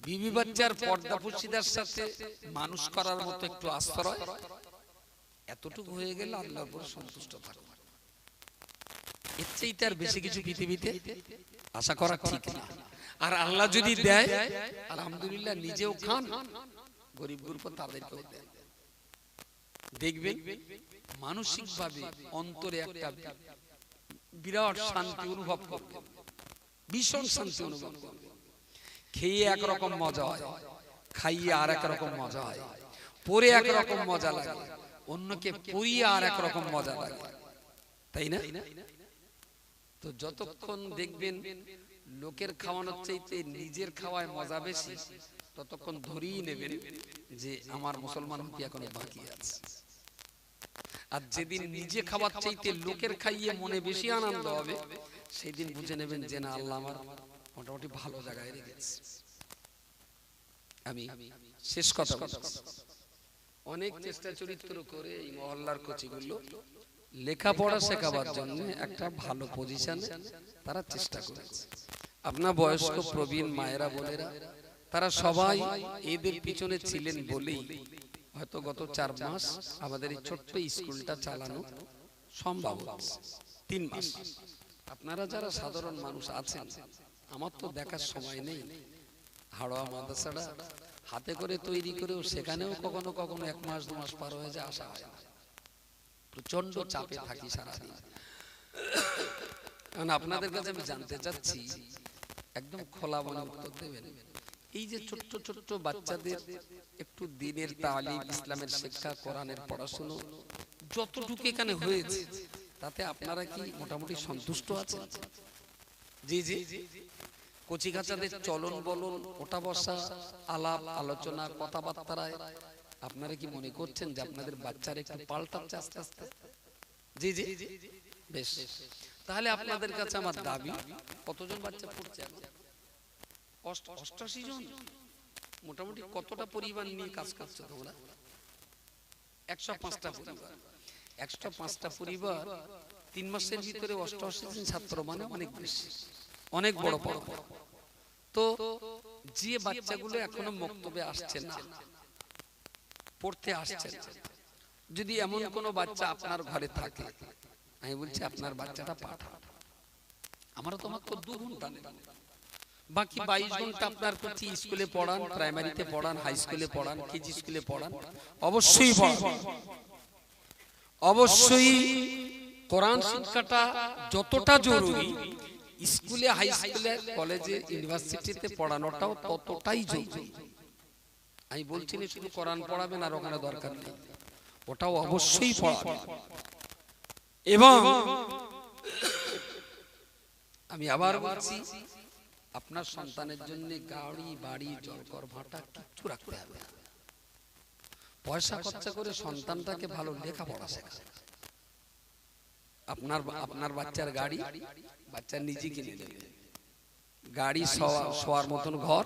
বিবি বাচ্চার পর্দা পুশিদার সাথে মানুষ করার মতো একটু আশ্রয়, এতটুকু হয়ে গেলে আল্লাহর উপর সন্তুষ্ট থাকবো। এর চেয়ে আর বেশি কিছু পৃথিবীতে আশা করা ঠিক না। আর আল্লাহ যদি দেয়, আলহামদুলিল্লাহ, নিজেও খান, গরিব গুরুপ তাদেরকেও দেন। দেখবেন মানসিক ভাবে অন্তরে একটা বিরাট শান্তি অনুভব করবেন, ভীষণ শান্তি অনুভব করবেন। খেয়ে একরকম মজা হয়, খাইয়ে আর এক রকম মজা হয়, পরে একরকম মজা লাগে, অন্যকে পরিয়ে আর এক রকম মজা লাগে, তাই না? তো যতক্ষণ দেখবেন লোকের খাওয়ানোর চাইতে নিজের খাওয়ায় মজা বেশি, ততক্ষণ ধরেই নেবেন যে আমার মুসলমান হতে এখনো বাকি আছে। আর যেদিন নিজে খাওয়ার চাইতে লোকের খাইয়ে মনে বেশি আনন্দ হবে, সেই দিন বুঝে নেবেন যে না, আল্লাহ আমার মোটামুটি ভালো জায়গায় রেখেছে। আমি শেষ কথা বলছি, অনেক চেষ্টা চরিত্র করে এই মহল্লার কচিগুলো লেখাপড়া শেখাবার জন্য একটা ভালো পজিশনে তারা চেষ্টা করেছে। আপনার বয়স্ক প্রবীণ মায়েরা বোনেরা, তারা সবাই এদের পিছনে ছিলেন বলেই হয়তো গত 4 মাস আমাদের এই ছোট্ট স্কুলটা চালানো সম্ভব হচ্ছে। 3 মাস। আপনারা যারা সাধারণ মানুষ আছেন, আমার তো দেখার সময় নেই। হাড়োয়া মাদ্রাসাটা হাতে করে তৈরি করেও সেখানেও কখনো কখনো 1 মাস 2 মাস পার হয়ে যায়, আসা হয় না। প্রচন্ড চাপে থাকি সারাদিন। কারণ আপনাদের কাছে আমি জানতে চাচ্ছি, একদম খোলা মনে উত্তর দেবেন। এই যে ছোট্ট ছোট্ট বাচ্চাদের একটু দিনের তালিম, ইসলামের শিক্ষা, কোরআনের পড়াশোনা যতটুকু এখানে হয়েছে, তাতে আপনারা কি মোটামুটি সন্তুষ্ট আছেন? জি জি। কচিকাচাদের চলন বলন, ওটা বসা, আলাপ আলোচনা, কথাবার্তায় আপনারা কি মনে করছেন যে আপনাদের বাচ্চারা একটু পাল্টাচ্ছে আস্তে আস্তে? জি জি। বেশ, তাহলে আপনাদের কাছে আমার দাবি, কতজন বাচ্চা পড়ছে? 88 জন। মোটামুটি কতটা পরিবার নিয়ে কাজ করছো তোমরা? 105টা পরিবার। 105টা পরিবার 3 মাসের ভিতরে 88 জন ছাত্র, মানে অনেক বেশি, অনেক বড় বড়। তো যে বাচ্চাগুলো এখনো মক্তবে আসছে না, পড়তে আসছে না, যদি এমন কোন বাচ্চা আপনার ঘরে থাকে, আমি বলছি আপনার বাচ্চাটা পাঠান। আমরা তো মাত্র 2 ঘন্টা নেব, বাকি 22 ঘন্টা আপনার প্রতি স্কুলে পড়ান, প্রাইমারিতে পড়ান, হাই স্কুলে পড়ান, কেজি স্কুলে পড়ান, অবশ্যই পড়ান। অবশ্যই কোরআন শিক্ষাটা যতটা জরুরি, স্কুলে, হাই স্কুলে, কলেজে, ইউনিভার্সিটিতে পড়ানোটাও ততটাই জরুরি। আমি বলছি না শুধু কোরআন পড়াবেন আর ওখানে দরকার নেই, ওটাও অবশ্যই পড়াবেন। এবং আমি আবার বলছি, আপনার সন্তানের জন্য গাড়ি, বাড়ি, জলকর ভাটা কিচ্ছু রাখতে হবে না। পয়সা খরচা করে সন্তানটাকে ভালো লেখাপড়া শেখান। আপনার বাচ্চার গাড়ি বাচ্চা নিজে কিনে নেবে, গাড়ি শোয়ার মতন ঘর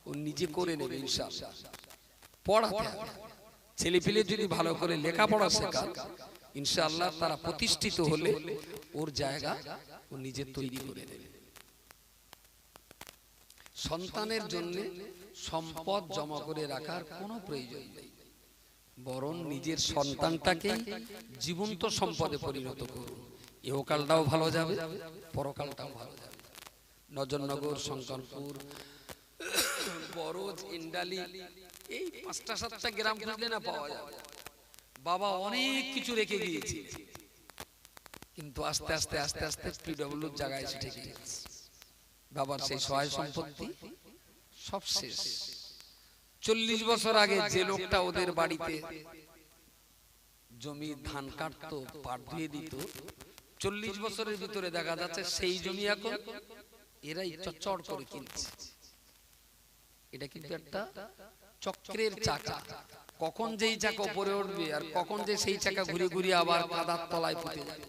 ও নিজে করে নেবে ইনশাআল্লাহ। পড়াতে হবে, ছেলে পেলে যদি ভালো করে লেখাপড়া শেখান, ইনশাআল্লাহ তারা প্রতিষ্ঠিত হলে ওর জায়গা ও নিজে তৈরি করে দেবে। সন্তানের জন্য সম্পদ জমা করে রাখার কোনো প্রয়োজন নেই, বরং নিজের সন্তানটাকে জীবন্ত সম্পদে পরিণত করুন। ইহকালটাও ভালো যাবে, পরকালটাও ভালো যাবে। নজরনগর, শঙ্করপুর, বরজ, ইন্ডালি, এই 5টা 7টা গ্রাম খুঁজলে না পাওয়া যাবে। বাবা অনেক কিছু রেখে গিয়েছে, কিন্তু আস্তে আস্তে আস্তে আস্তে পিডব্লিউর জায়গায় এসে ঠেকে গেছে। বাবার সেই সহায় সম্পত্তি সব শেষ। 40 বছর আগে যে লোকটা ওদের বাড়িতে জমি ধান কাটতো, পাট ধুয়ে দিত, 40 বছরের ভিতরে দেখা যাচ্ছে সেই জমি এখন এরাই চড় করে কিনছে। এটা কিন্তু একটা চক্রের চাকা, কখন যেই চাকা উপরে উঠবে আর কখন যে সেই চাকা ঘুরে ঘুরে আবার কাদার তলায় পুঁতে যাবে,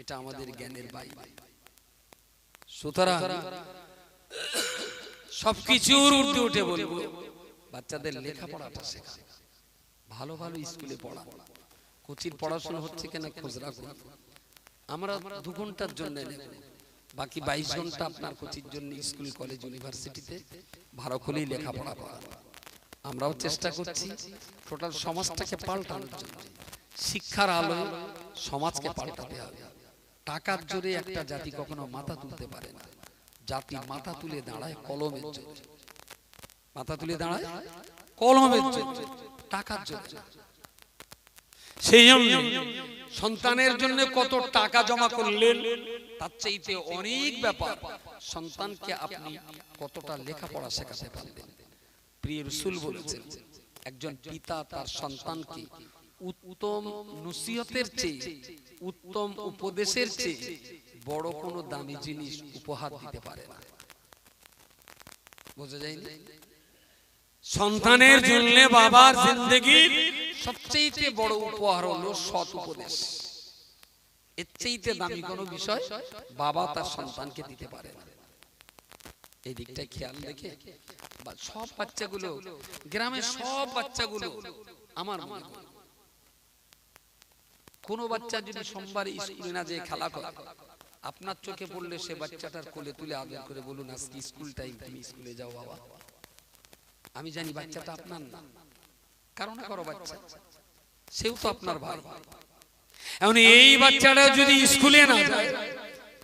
এটা আমাদের জ্ঞানের বাইরে। সুতরাং সবকিছুর ঊর্ধ্বে উঠে বলবো, বাচ্চাদের লেখাপড়াটা শেখা, ভালো ভালো স্কুলে পড়া, কোচির পড়াশোনা হচ্ছে কিনা খোঁজ রাখুন। আমরা 2 ঘন্টার জন্য নেব, বাকি 22 ঘন্টা আপনার কোচির জন্য স্কুল, কলেজ, ইউনিভার্সিটিতে ভালো করেই লেখাপড়া করা। আমরাও চেষ্টা করছি টোটাল সমাজটাকে পাল্টানোর জন্য। শিক্ষার আলোয় সমাজকে পাল্টাতে হবে। টাকার জোরে একটা জাতি কখনো মাথা তুলতে পারে না। জাতি মাথা তুলে দাঁড়ায় কলমের জোরে, মাথা তুলে দাঁড়ায় কলমের জোরে, টাকার জোরে। সেই জন্য সন্তানের জন্য কত টাকা জমা করলেন তার চাইতে অনেক ব্যাপার সন্তানকে আপনি কতটা লেখাপড়া শেখাতে পারবেন। প্রিয় রাসূল বলেছেন, একজন পিতা তার সন্তানকে উত্তম নসিহতের চেয়ে, উত্তম উপদেশের চেয়ে বড় কোনো দামি জিনিস উপহার দিতে পারে না। বোঝা যায়নি? সন্তানের জন্য বাবার জিন্দেগির সবচেয়ে বড় উপহার হলো সৎ উপদেশ। এর চাইতে দামি কোনো বিষয় বাবা তার সন্তানকে দিতে পারে না। এই দিকটা খেয়াল রেখে সব বাচ্চাগুলো, গ্রামের সব বাচ্চাগুলো, আমার মনে হয় কোন বাচ্চা যদি সোমবার স্কুলে না যেয়ে খেলা করে, আপনার চোখে পড়লে সে বাচ্চাটার কোলে তুলে আদর করে বলুন, আজকে স্কুল টাইম, তুমি স্কুলে যাও বাবা। আমি জানি বাচ্চাটা আপনার না, কারণ কারো বাচ্চা, সেও তো আপনার ভাই। এখন এই বাচ্চাটা যদি স্কুলে না যায়,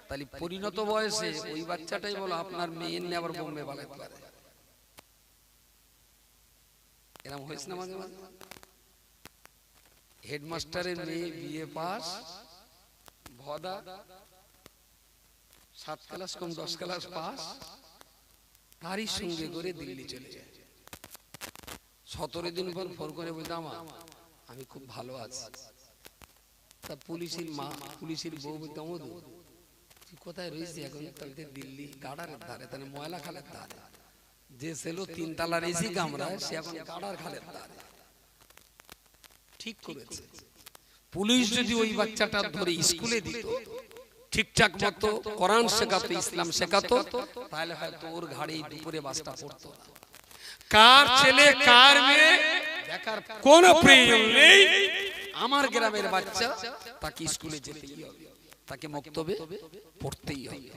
তাহলে পরিণত বয়সে ওই বাচ্চাটাই বলো আপনার মেয়ের নিয়ে আবার বোম্বে পালাতে পারে। এরকম হয়েছে না মাঝে মাঝে? হেডমাস্টারের মেয়ে বিএ পাস, ভদা 7 ক্লাস কম 10 ক্লাস পাস, তারই সঙ্গে করে দিল্লি চলে যায়। 17 দিন পর ফোন করে বলতে আমি খুব ভালো আছি। তা পুলিশের মা, পুলিশের বউ বলতে মধু তুই কোথায় রয়েছি এখন? তাহলে দিল্লি গাড়ারের ধারে, তাহলে ময়লা খালের ধারে। যে ছিল 3 তলার এসি কামরায়, সে এখন গাড়ার খালের ধারে। ঠিক করেছে। পুলিশ যদি ওই বাচ্চাটা ধরে স্কুলে দিত, ঠিকঠাক মতো কোরআন শেখাতো, ইসলাম শেখাতো, তাহলে হয়তো ওর ঘাড়ে দুপুরে বাসটা পড়তো না। কার ছেলে কার মেয়ে দেখার কোনো প্রয়োজন নেই। আমার গ্রামের বাচ্চা, তাকে স্কুলে যেতেই হবে, তাকে মক্তবে পড়তেই হবে।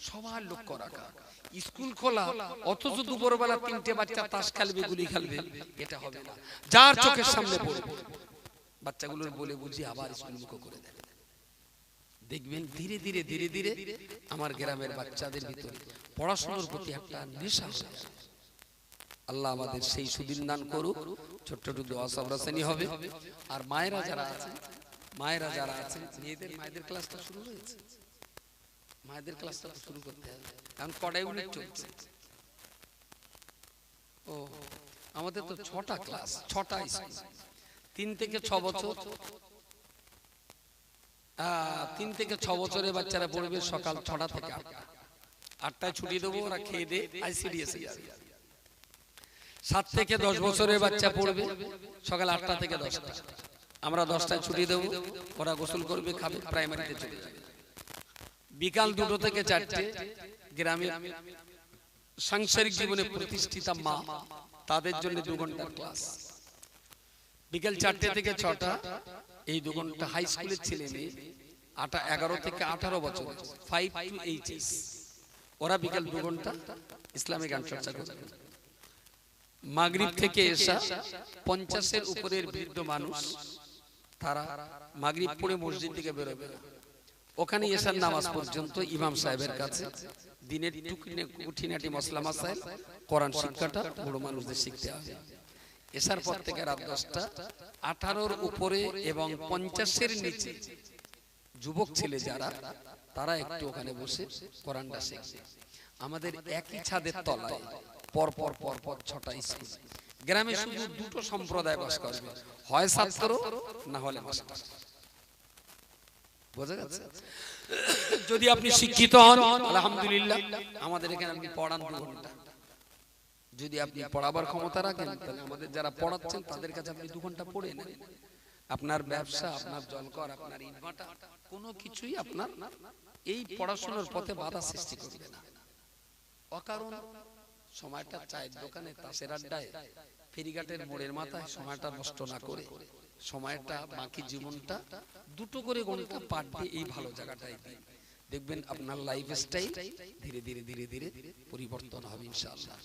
সবার লক্ষ্য রাখা, স্কুল খোলা অথচ দুপুরবেলা 3টে বাচ্চা তাস খেলবে, গুলি খেলবে, এটা হবে না। যার চোখের সামনে পড়বে বাচ্চাগুলোর বলে বুঝি আবার স্কুল মুখ করে দেবে। দেখবেন ধীরে ধীরে ধীরে ধীরে আমার গ্রামের বাচ্চাদের ভিতরে পড়াশোনার প্রতি একটা নেশা হয়ে যায়। আল্লাহ আমাদের সেই সুদিন দান করুক। ছোট্ট ছোট দোয়া সবরাসানি হবে। আর মায়েরা যারা আছেন, মায়েদের ক্লাসটা শুরু হয়েছে। মায়েদের ক্লাসটা শুরু করতে হবে, কারণ কড়াই উনি চলছে। ও আমাদের তো 6টা ক্লাস, 6টা স্কুল, 3 থেকে 6 বছর। 3 থেকে 6 বছরের বাচ্চারা পড়বে সকাল 6টা থেকে 8টা। 8টায় ছুটি দেবো, ওরা খেয়ে দিয়ে আইসিডিএসে যাবে। 7 থেকে 10 বছরের বাচ্চা পড়বে সকাল 8টা থেকে 10টা। আমরা 10টায় ছুটি দেবো, ওরা গোসল করবে, খাবে, প্রাইমারিতে চলে যাবে। বিকাল 2টো থেকে 4টে গ্রামের সাংসারিক জীবনে প্রতিষ্ঠিতা মা, তাদের জন্য 2 ঘন্টার ক্লাস। বিকাল 4টে থেকে 6টা এই 2 ঘন্টা হাই স্কুলের ছেলে মেয়ে 11 থেকে 18 বছর, 5 to 8 ওরা বিকাল 2 ঘন্টা ইসলামিক গান চর্চা করবে। মাগরিব থেকে এশা 50-এর উপরের বৃদ্ধ মানুষ, তারা মাগরিব পড়ে মসজিদ থেকে বেরোবে না, ওখানে এশার নামাজ পর্যন্ত ইমাম সাহেবের কাছে দিনের খুঁটিনাটি মসলা মাসাইল, কোরআন শিক্ষাটা বড় মানুষদের শিখতে হবে। এশার পর থেকে রাত 10টা 18-র উপরে এবং 50-এর নিচে যুবক ছেলে যারা, তারা একটু ওখানে বসে কোরআনটা শিখবে। আমাদের একই ছাদের তলায় পরপর 6টা স্কুল। গ্রামে শুধু 2টো সম্প্রদায় বাস করবে, হয় ছাত্র না হলে মাস্টার। বোঝা গেছে? যদি আপনি শিক্ষিত হন আলহামদুলিল্লাহ, আমাদের এখানে আপনি পড়ান 2 ঘন্টা। যদি আপনি পড়াবার ক্ষমতা রাখেন, তাহলে আমাদের যারা পড়াচ্ছেন তাদের কাছে আপনি 2 ঘন্টা পড়ে নেন। আপনার ব্যবসা, আপনার জলকর, আপনার ইনভার্টার, কোনো কিছুই আপনার এই পড়াশোনার পথে বাধা সৃষ্টি করবে না। অকারণ সময়টা চায়ের দোকানে, তাসের আড্ডায়, ফেরিঘাটের মোড়ের মাথায় সময়টা নষ্ট না করে, সময়টা বাকি জীবনটা 2টো করে ঘন্টা পার ডে এই ভালো জায়গাটায় দিন। দেখবেন আপনার লাইফস্টাইল ধীরে ধীরে ধীরে ধীরে পরিবর্তন হবে ইনশাআল্লাহ।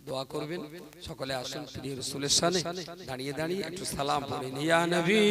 দোয়া করবেন সকলে। আসুন প্রিয় রাসূলের শানে দাঁড়িয়ে দাঁড়িয়ে একটু সালাম পড়েন, ইয়া নবী।